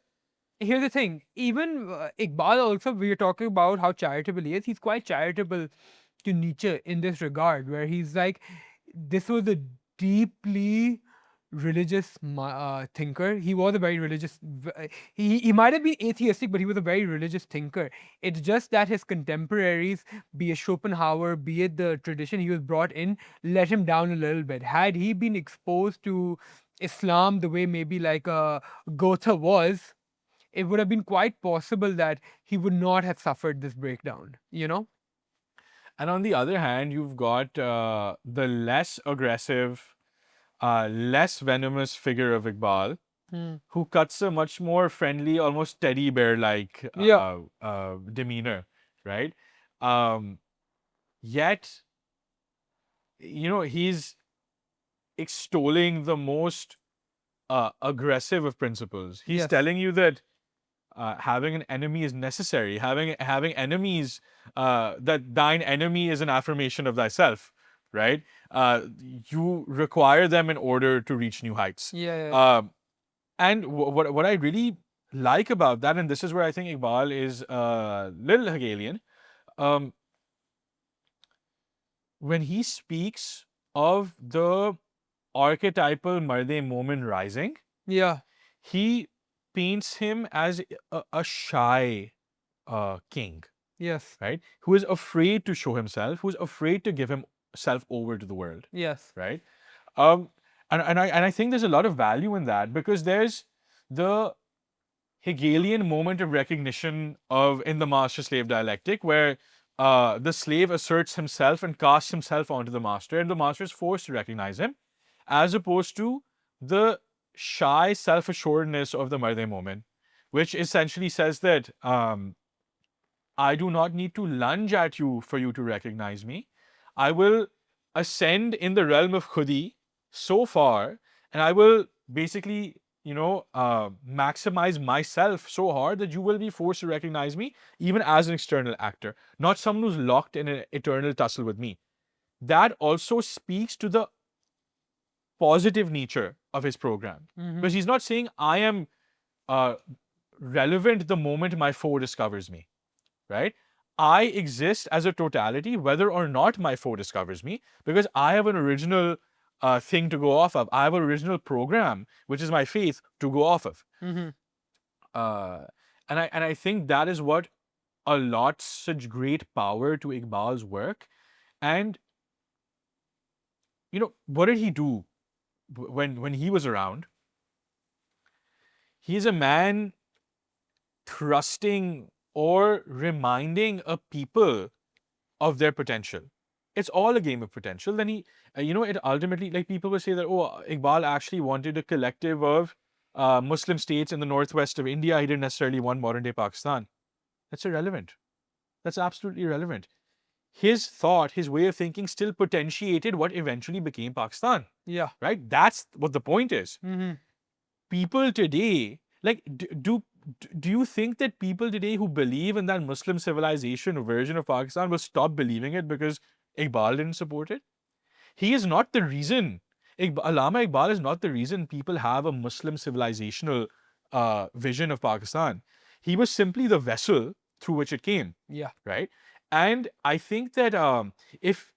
B: here's the thing, even Iqbal also, we are talking about how charitable he is. He's quite charitable to Nietzsche in this regard, where he's like, this was a deeply religious thinker. He was a very religious, he might have been atheistic, but he was a very religious thinker. It's just that his contemporaries, be it Schopenhauer, be it the tradition he was brought in, let him down a little bit. Had he been exposed to Islam the way maybe like Goethe was, it would have been quite possible that he would not have suffered this breakdown, you know?
A: And on the other hand, you've got the less aggressive, less venomous figure of Iqbal, who cuts a much more friendly, almost teddy bear-like
B: Yeah.
A: demeanor, right? Yet, you know, he's extolling the most aggressive of principles. He's
B: Yes.
A: telling you that having an enemy is necessary. Having enemies, that thine enemy is an affirmation of thyself, right? You require them in order to reach new heights.
B: Yeah.
A: And what I really like about that, and this is where I think Iqbal is a little Hegelian, when he speaks of the archetypal Mard-E-Momin rising,
B: Yeah.
A: he paints him as a shy king,
B: Yes.
A: right? Who is afraid to show himself, who's afraid to give himself over to the world,
B: Yes.
A: right? And I think there's a lot of value in that, because there's Hegelian moment of recognition in the master-slave dialectic, where the slave asserts himself and casts himself onto the master, and the master is forced to recognize him, as opposed to the shy self-assuredness of the Mard-E-Momin, which essentially says that I do not need to lunge at you for you to recognize me. I will ascend in the realm of Khudi so far, and I will basically, maximize myself so hard that you will be forced to recognize me, even as an external actor, not someone who's locked in an eternal tussle with me. That also speaks to the positive nature of his program. Because he's not saying I am relevant the moment my foe discovers me, right? I exist as a totality, whether or not my foe discovers me, because I have an original thing to go off of. I have an original program, which is my faith, to go off of. And I think that is what allots such great power to Iqbal's work. And what did he do when he was around? He's a man thrusting or reminding a people of their potential. It's all a game of potential. Then it ultimately, like, people will say that, oh, Iqbal actually wanted a collective of Muslim states in the northwest of India. He didn't necessarily want modern day Pakistan. That's irrelevant. That's absolutely irrelevant. His thought, his way of thinking still potentiated what eventually became Pakistan.
B: Yeah.
A: Right? That's what the point is. People today, like, do you think that people today who believe in that Muslim civilization version of Pakistan will stop believing it because Iqbal didn't support it? He is not the reason. Allama Iqbal is not the reason people have a Muslim civilizational vision of Pakistan. He was simply the vessel through which it came.
B: Yeah.
A: Right? And I think that if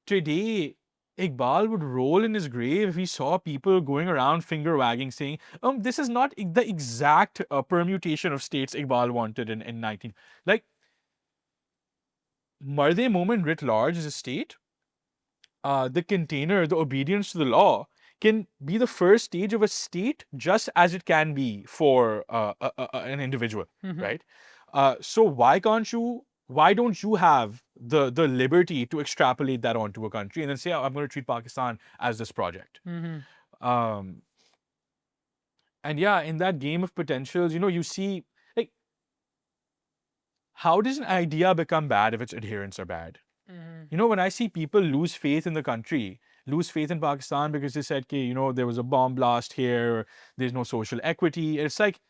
A: today Iqbal would roll in his grave if he saw people going around finger wagging saying, this is not the exact permutation of states Iqbal wanted in 19... Like, Mard-E-Momin writ large is a state. The container, the obedience to the law, can be the first stage of a state just as it can be for an individual, right? So why don't you have the liberty to extrapolate that onto a country and then say, I'm going to treat Pakistan as this project? And yeah, in that game of potentials, you see, like, how does an idea become bad if its adherents are bad? When I see people lose faith in the country, lose faith in Pakistan because they said, there was a bomb blast here, there's no social equity. It's like,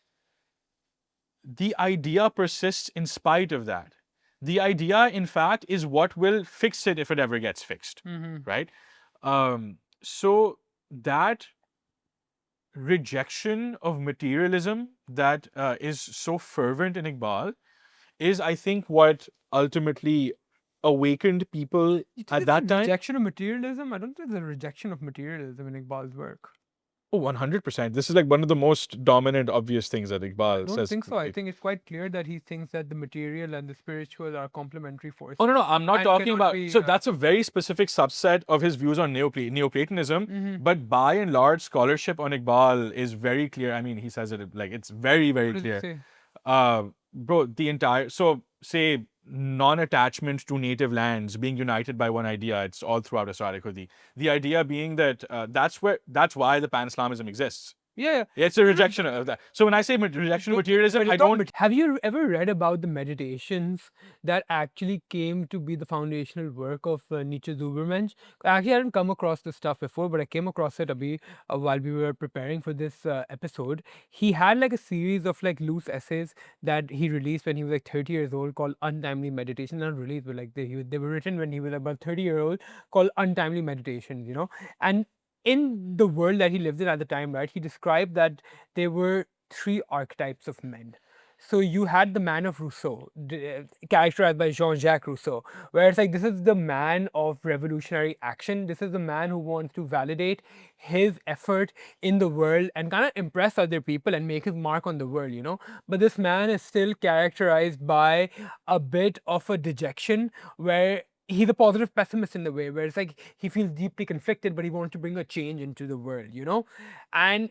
A: the idea persists in spite of that. The idea, in fact, is what will fix it if it ever gets fixed, right? So that rejection of materialism that is so fervent in Iqbal is, I think, what ultimately awakened people at that time.
B: Rejection of materialism? I don't think there's a rejection of materialism in Iqbal's work.
A: Oh, 100%. This is like one of the most dominant, obvious things that Iqbal says.
B: I don't think so. I think it's quite clear that he thinks that the material and the spiritual are complementary forces.
A: Oh, no, I'm not talking about... So that's a very specific subset of his views on Neoplatonism. But by and large, scholarship on Iqbal is very clear. I mean, he says it like it's very, very clear. Bro, the entire... So, say, non-attachment to native lands, being united by one idea, it's all throughout Asrar-e Khudi. The idea being that that's why the Pan-Islamism exists.
B: Yeah.
A: It's a rejection of that. So when I say rejection of materialism, I don't...
B: Have you ever read about the meditations that actually came to be the foundational work of Nietzsche's Ubermensch? Actually, I hadn't come across this stuff before, but I came across it while we were preparing for this episode. He had like a series of like loose essays that he released when he was like 30 years old called Untimely Meditation. Not released, but like they were written when he was about 30-year-old, called Untimely Meditations, And in the world that he lived in at the time, right, he described that there were three archetypes of men. So you had the man of Rousseau, characterized by Jean-Jacques Rousseau, where it's like, this is the man of revolutionary action. This is the man who wants to validate his effort in the world and kind of impress other people and make his mark on the world, But this man is still characterized by a bit of a dejection, where he's a positive pessimist in the way where it's like he feels deeply conflicted, but he wants to bring a change into the world, And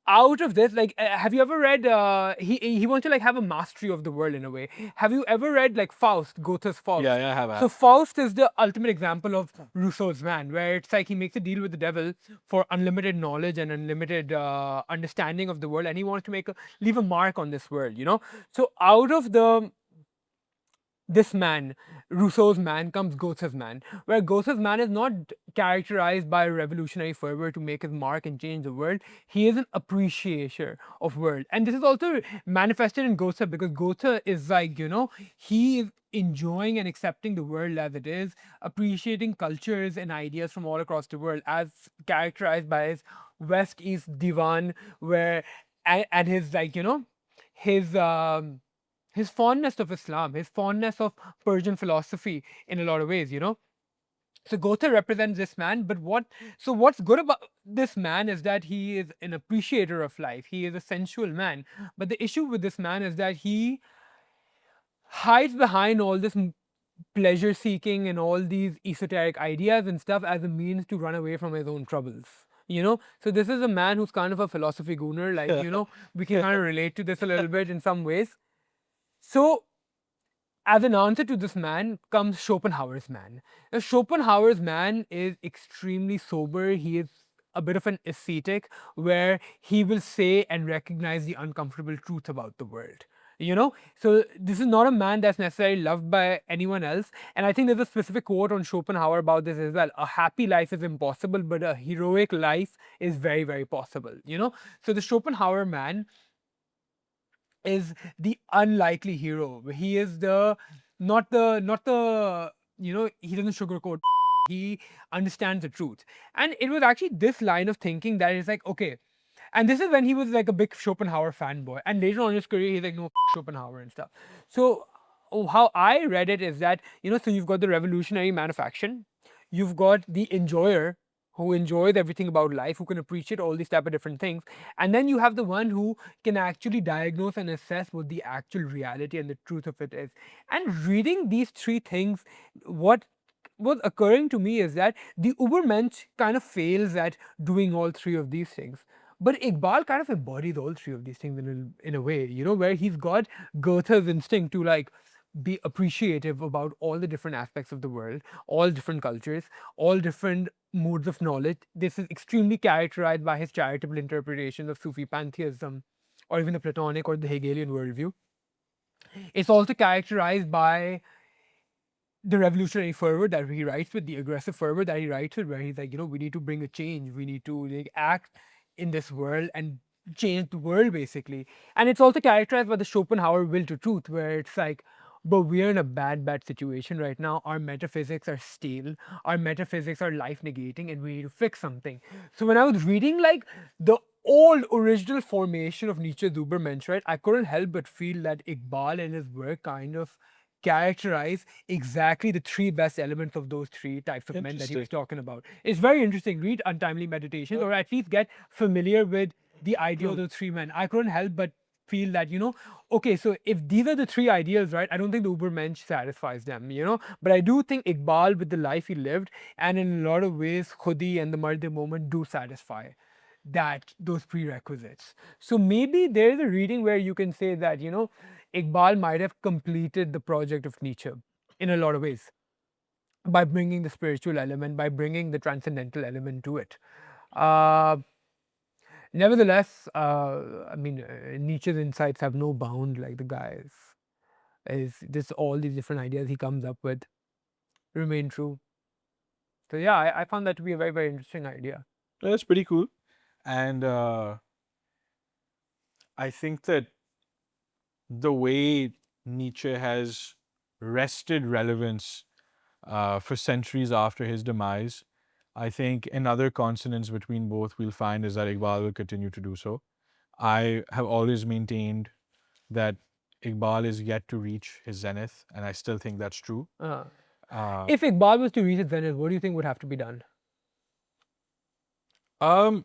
B: out of this, like, have you ever read? He wants to like have a mastery of the world in a way. Have you ever read like Faust, Goethe's Faust?
A: Yeah, I have.
B: So Faust is the ultimate example of Rousseau's man, where it's like he makes a deal with the devil for unlimited knowledge and unlimited understanding of the world, and he wants to leave a mark on this world. So out of this man, Rousseau's man, comes Goethe's man, where Goethe's man is not characterized by revolutionary fervor to make his mark and change the world. He is an appreciator of world. And this is also manifested in Goethe, because Goethe is like, he is enjoying and accepting the world as it is, appreciating cultures and ideas from all across the world, as characterized by his West-East divan, where, and his, like, his his fondness of Islam, his fondness of Persian philosophy in a lot of ways. So Goethe represents this man, but what's good about this man is that he is an appreciator of life. He is a sensual man. But the issue with this man is that he hides behind all this pleasure seeking and all these esoteric ideas and stuff as a means to run away from his own troubles. So this is a man who's kind of a philosophy gooner, like, we can kind of relate to this a little bit in some ways. So, as an answer to this man comes Schopenhauer's man. Now, Schopenhauer's man is extremely sober. He is a bit of an ascetic, where he will say and recognize the uncomfortable truth about the world. So this is not a man that's necessarily loved by anyone else. And I think there's a specific quote on Schopenhauer about this as well. A happy life is impossible, but a heroic life is very, very possible. So the Schopenhauer man is the unlikely hero. He is not the he doesn't sugarcoat. He understands the truth. And it was actually this line of thinking that is like, okay. And this is when he was like a big Schopenhauer fanboy. And later on in his career, he's like, no, Schopenhauer and stuff. So how I read it is that, so you've got the revolutionary man of action, you've got the enjoyer who enjoys everything about life, who can appreciate all these type of different things. And then you have the one who can actually diagnose and assess what the actual reality and the truth of it is. And reading these three things, what was occurring to me is that the Ubermensch kind of fails at doing all three of these things. But Iqbal kind of embodies all three of these things in a way, where he's got Goethe's instinct to like be appreciative about all the different aspects of the world, all different cultures, all different modes of knowledge. This is extremely characterized by his charitable interpretations of Sufi pantheism, or even the Platonic or the Hegelian worldview. It's also characterized by the revolutionary fervor that he writes with, the aggressive fervor that he writes with, where he's like, we need to bring a change, we need to like act in this world and change the world basically. And it's also characterized by the Schopenhauer will to truth, where it's like, but we're in a bad situation right now. Our metaphysics are stale, our metaphysics are life negating, and we need to fix something. So when I was reading like the old original formation of Nietzsche's Übermensch, right, I couldn't help but feel that Iqbal and his work kind of characterize exactly the three best elements of those three types of men that he was talking about. It's very interesting. Read Untimely Meditations, or at least get familiar with the idea of those three men. I couldn't help but feel that, okay, so if these are the three ideals, right, I don't think the Ubermensch satisfies them, but I do think Iqbal, with the life he lived, and in a lot of ways, Khudi and the Mard-E-Momin do satisfy those prerequisites. So maybe there's a reading where you can say that, Iqbal might have completed the project of Nietzsche in a lot of ways by bringing the spiritual element, by bringing the transcendental element to it. Nevertheless, I mean, Nietzsche's insights have no bound. Like the guys, is this all these different ideas he comes up with remain true. So yeah, I found that to be a very, very interesting idea.
A: That's pretty cool. And I think that the way Nietzsche has wrested relevance for centuries after his demise, I think another consonance between both we'll find is that Iqbal will continue to do so. I have always maintained that Iqbal is yet to reach his zenith, and I still think that's true.
B: If Iqbal was to reach his zenith, what do you think would have to be done?
A: A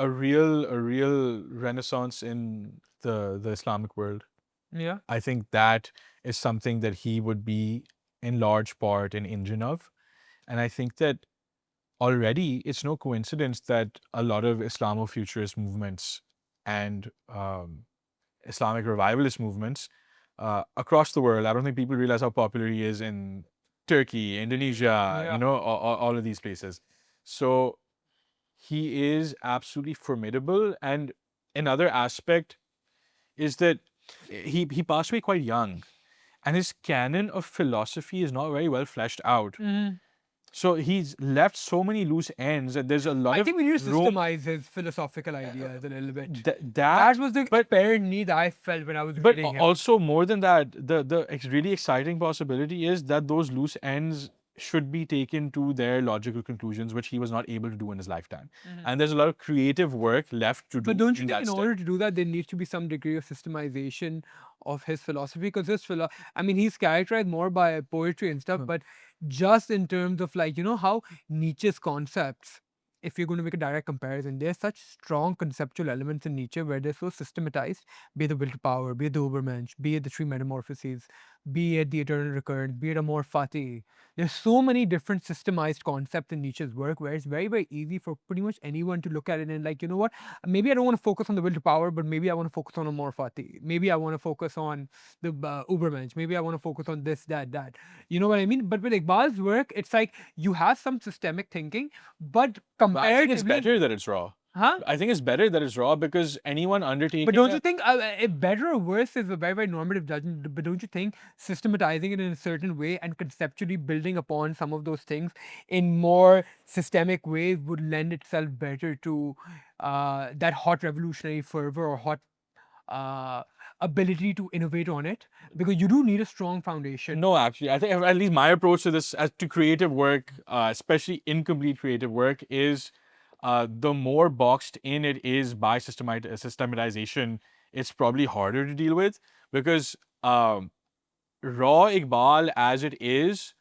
A: real renaissance in the Islamic world.
B: Yeah.
A: I think that is something that he would be in large part an engine of. And I think that already it's no coincidence that a lot of Islamo-futurist movements and Islamic revivalist movements across the world, I don't think people realize how popular he is in Turkey, Indonesia,
B: Yeah.
A: all of these places. So he is absolutely formidable. And another aspect is that he passed away quite young, and his canon of philosophy is not very well fleshed out. So he's left so many loose ends, and there's a lot
B: I
A: of
B: think we need to
A: room.
B: systemize his philosophical ideas a little bit.
A: That
B: That was the
A: but
B: apparent need I felt when I was
A: but
B: reading him.
A: also more than that, the really exciting possibility is that those loose ends should be taken to their logical conclusions, which he was not able to do in his lifetime. And there's a lot of creative work left to do.
B: But don't you
A: in
B: think
A: that
B: in
A: step.
B: order to do that, there needs to be some degree of systemization of his philosophy? Because I mean, he's characterized more by poetry and stuff, but just in terms of like, how Nietzsche's concepts, if you're going to make a direct comparison, there's such strong conceptual elements in Nietzsche where they're so systematized, be it the will to power, be it the Ubermensch, be it the three metamorphoses, be it the eternal recurrence, be it amor fati. There's so many different systemized concepts in Nietzsche's work where it's very, very easy for pretty much anyone to look at it and like, you know what? Maybe I don't want to focus on the will to power, but maybe I want to focus on amor fati. Maybe I want to focus on the Ubermensch. Maybe I want to focus on this, that. You know what I mean? But with Iqbal's work, it's like you have some systemic thinking, but
A: But I think it's
B: comparatively,
A: better that it's raw.
B: huh?
A: I think it's better that it's raw because anyone undertaking
B: But don't you think better or worse is a very, very normative judgment? But don't you think systematizing it in a certain way and conceptually building upon some of those things in more systemic ways would lend itself better to that hot revolutionary fervor or hot ability to innovate on it? Because you do need a strong foundation.
A: No, actually, I think at least my approach to this, as to creative work, especially incomplete creative work, is the more boxed in it is by systematization, it's probably harder to deal with because raw Iqbal as it is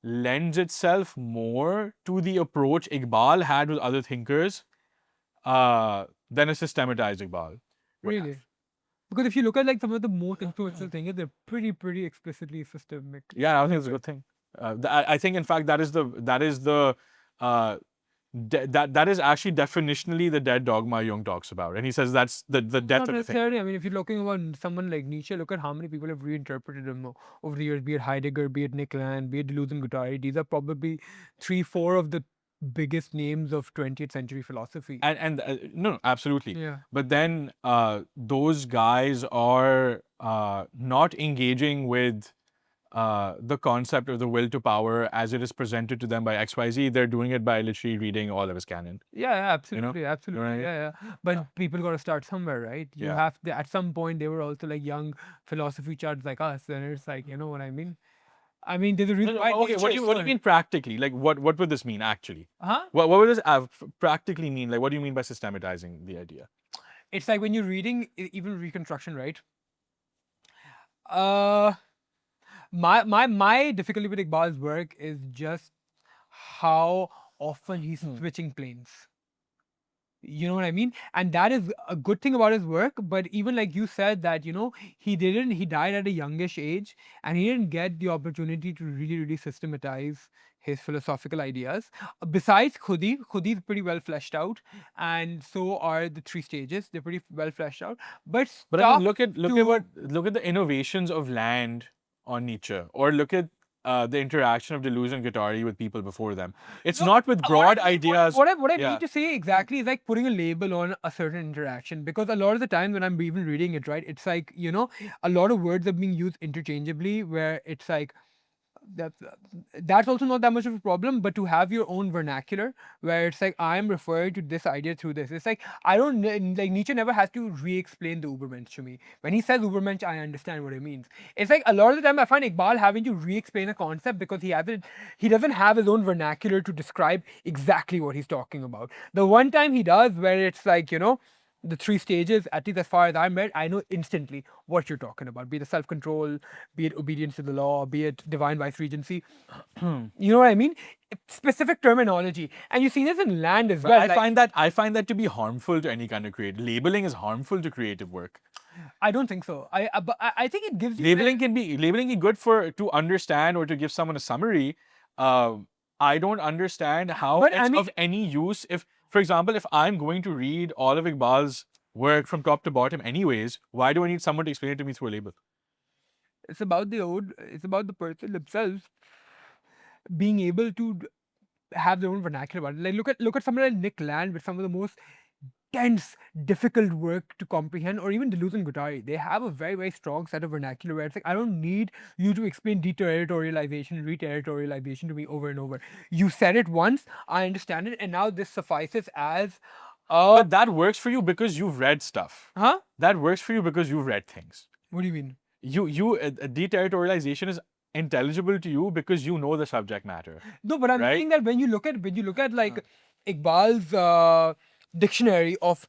A: lends itself more to the approach Iqbal had with other thinkers than a systematized Iqbal.
B: Really? Because if you look at like some of the most influential thinkers, they're pretty explicitly systemic.
A: Yeah, I think it's a good thing. I think, in fact, that is the that is actually definitionally the dead dogma Jung talks about, and he says that's the death
B: Not
A: of the thing.
B: necessarily. I mean, if you're looking about someone like Nietzsche, look at how many people have reinterpreted him over the years, be it Heidegger, be it Nick Land, be it Deleuze and Guattari. These are probably 3-4 of the biggest names of 20th century philosophy.
A: And no, absolutely.
B: Yeah.
A: But then those guys are not engaging with the concept of the will to power as it is presented to them by XYZ. They're doing it by literally reading all of his canon.
B: Yeah, absolutely, absolutely.
A: what I mean?
B: Yeah. But people got to start somewhere, right? You
A: Yeah.
B: have to, at some point, they were also like young philosophy charts like us, and it's like, you know what I mean? I mean, there's a reason why.
A: Okay, what do you mean practically? Like, what would this mean actually?
B: Huh?
A: What would this practically mean? Like, what do you mean by systematizing the idea?
B: It's like when you're reading even Reconstruction, right? My difficulty with Iqbal's work is just how often he's switching planes. You know what I mean? And that is a good thing about his work. But even like you said that, he died at a youngish age and he didn't get the opportunity to really systematize his philosophical ideas. Besides Khudi is pretty well fleshed out, and so are the three stages. They're pretty well fleshed out. But
A: I mean, look at the innovations of Land on Nietzsche, or look at the interaction of Deleuze and Guattari with people before them. It's not with broad ideas.
B: What I mean to say exactly is like putting a label on a certain interaction, because a lot of the times when I'm even reading it, right, it's like, a lot of words are being used interchangeably where it's like, that's also not that much of a problem, but to have your own vernacular where it's like I'm referring to this idea through this. It's like I don't like Nietzsche never has to re-explain the Ubermensch to me. When he says Ubermensch, I understand what he means. It's like a lot of the time I find Iqbal having to re-explain a concept because he doesn't have his own vernacular to describe exactly what he's talking about. The one time he does, where it's like, the three stages, at least as far as I'm read, I know instantly what you're talking about. Be it self-control, be it obedience to the law, be it divine vice-regency. You know what I mean? Specific terminology. And you see this in Land as well.
A: I find that to be harmful to any kind of creative. Labeling is harmful to creative work.
B: I don't think so. But I think it gives you...
A: Labeling can be good to understand or to give someone a summary. I don't understand how
B: But
A: it's of any use if, for example, if I'm going to read all of Iqbal's work from top to bottom anyways, why do I need someone to explain it to me through a label?
B: it's about the person themselves being able to have their own vernacular about it. Like look at someone like Nick Land with some of the most dense, difficult work to comprehend, or even Deleuze and Guattari. They have a very, very strong set of vernacular where it's like, I don't need you to explain deterritorialization, reterritorialization to me over and over. You said it once, I understand it, and now this suffices as
A: But that works for you because you've read stuff.
B: huh?
A: That works for you because you've read things.
B: What do you mean?
A: Deterritorialization is intelligible to you because you know the subject matter.
B: No, but I'm
A: Right?
B: saying that when you look at like Iqbal's dictionary of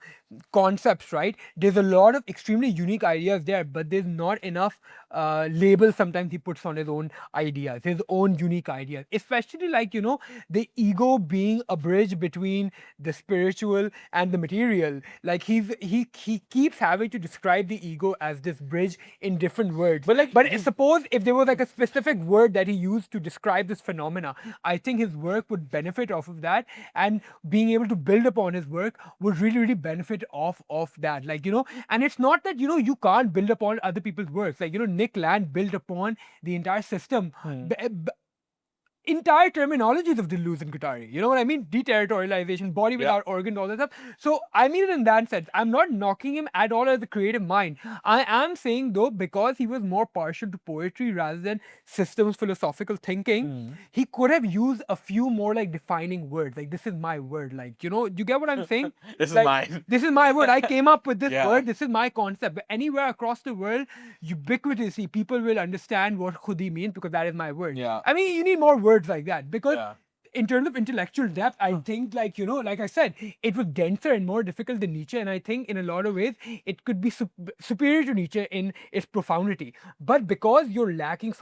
B: concepts, right? There's a lot of extremely unique ideas there, but there's not enough labels sometimes he puts on his own ideas, his own unique ideas. Especially like, the ego being a bridge between the spiritual and the material. Like he keeps having to describe the ego as this bridge in different words. But suppose if there was like a specific word that he used to describe this phenomena, I think his work would benefit off of that, and being able to build upon his work would really, really benefit off of that. Like, and it's not that, you can't build upon other people's works. Like, Nick Land built upon the entire system. Entire terminologies of Deleuze and Guattari. You know what I mean? Deterritorialization, body without organs, all that stuff. So I mean it in that sense. I'm not knocking him at all as a creative mind. I am saying though, because he was more partial to poetry rather than systems philosophical thinking, he could have used a few more like defining words. Like, this is my word. Like, you get what I'm saying?
A: This is
B: Like,
A: mine.
B: This is my word. I came up with this
A: Yeah.
B: word. This is my concept. But anywhere across the world, ubiquitously, people will understand what khudi means because that is my word.
A: Yeah.
B: I mean, you need more words like that because
A: Yeah.
B: in terms of intellectual depth, I think like, like I said, it was denser and more difficult than Nietzsche. And I think in a lot of ways, it could be superior to Nietzsche in its profundity. But because you're lacking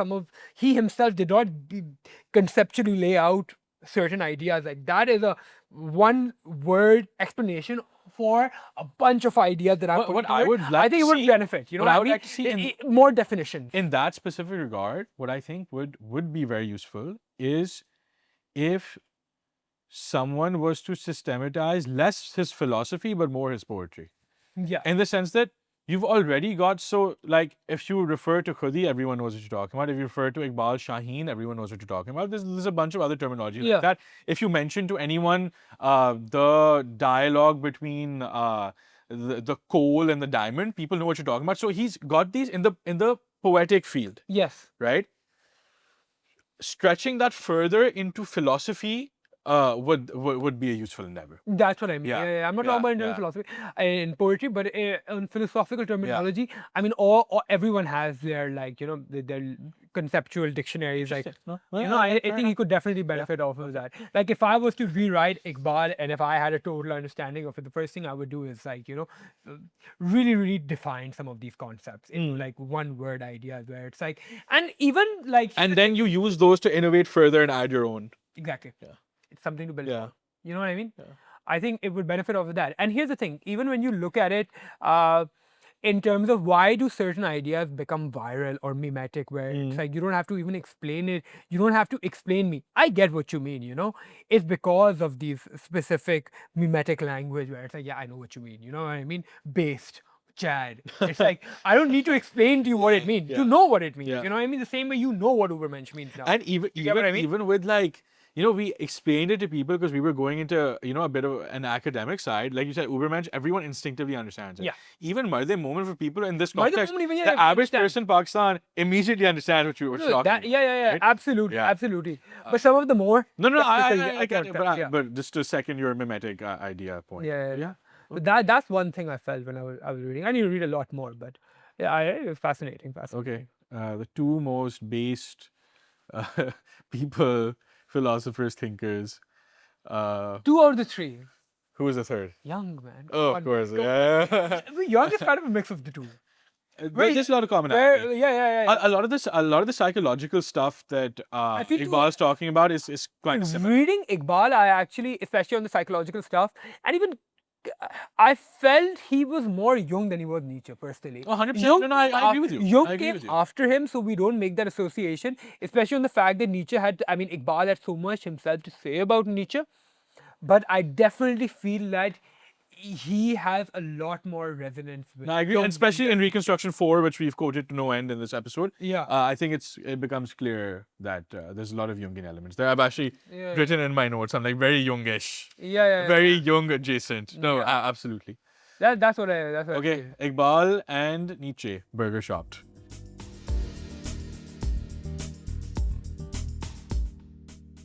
B: he himself did not conceptually lay out certain ideas, like that is a one word explanation for a bunch of ideas that I'm putting
A: what I
B: together.
A: would like
B: I think
A: to
B: it would
A: see-
B: benefit. You know
A: what I
B: what I
A: would
B: mean?
A: like to see
B: More definitions.
A: In that specific regard, what I think would be very useful is if someone was to systematize less his philosophy but more his poetry.
B: Yeah.
A: In the sense that you've already got, so like if you refer to Khudi, everyone knows what you're talking about. If you refer to Iqbal Shaheen, everyone knows what you're talking about. There's a bunch of other terminology like that. If you mention to anyone the dialogue between the coal and the diamond, people know what you're talking about. So he's got these in the poetic field.
B: Yes.
A: Right? Stretching that further into philosophy would be a useful endeavor.
B: That's what I mean.
A: Yeah.
B: I'm not
A: Yeah,
B: talking about in terms
A: yeah.
B: of philosophy, in poetry, but in philosophical terminology. I mean, everyone has their their conceptual dictionaries. Like, I think he could definitely benefit off of that. Like, if I was to rewrite Iqbal and if I had a total understanding of it, the first thing I would do is really, really define some of these concepts in like one word ideas where it's like, and even like,
A: And then you use those to innovate further and add your own.
B: exactly.
A: Yeah.
B: It's something to build
A: Yeah.
B: on. You know what I mean?
A: Yeah.
B: I think it would benefit off of that. And here's the thing, even when you look at it in terms of why do certain ideas become viral or mimetic, where it's like you don't have to even explain it, you don't have to explain me. I get what you mean, It's because of these specific mimetic language where it's like, yeah, I know what you mean. You know what I mean? Based. Chad. It's like, I don't need to explain to you what it means. You know what it means.
A: Yeah.
B: You know what I mean? The same way you know what Ubermensch means now.
A: And even with like, we explained it to people because we were going into, a bit of an academic side. Like you said, Ubermensch, everyone instinctively understands it.
B: Yeah.
A: Even Mard-E-Momin for people in this
B: Mard-E-Momin
A: context,
B: even,
A: the average person in Pakistan immediately understands what you're talking about.
B: Yeah,
A: right?
B: absolutely,
A: Yeah.
B: absolutely. But some of the more
A: No,
B: technical
A: I get it,
B: concepts,
A: but just to second your mimetic idea point.
B: yeah. But that's one thing I felt when I was reading. I need to read a lot more, but yeah, it was fascinating.
A: Okay. The two most based people, philosophers, thinkers.
B: Two out of the three.
A: Who was the third?
B: Young, man.
A: Oh, of course. Yeah.
B: Young is kind of a mix of the two.
A: There's a lot of commonality.
B: Yeah.
A: A lot of the psychological stuff that
B: feel
A: Iqbal is talking about is quite similar.
B: Reading Iqbal, I actually, especially on the psychological stuff, and even I felt he was more Jung than he was Nietzsche, personally.
A: Oh, 100%.
B: Jung
A: No, I agree with you.
B: Jung
A: I agree
B: came
A: with you.
B: after him, so we don't make that association, especially on the fact that Nietzsche had, I mean, Iqbal had so much himself to say about Nietzsche. But I definitely feel that he has a lot more resonance with
A: No, I agree,
B: Jung.
A: and especially in Reconstruction 4, which we've quoted to no end in this episode.
B: Yeah.
A: I think it becomes clear that there's a lot of Jungian elements there. I've actually
B: Yeah,
A: written in my notes, I'm like very Jungish,
B: Yeah,
A: very Jung adjacent. No,
B: Yeah.
A: absolutely.
B: that's what I
A: Okay, Iqbal and Nietzsche, burger shopped.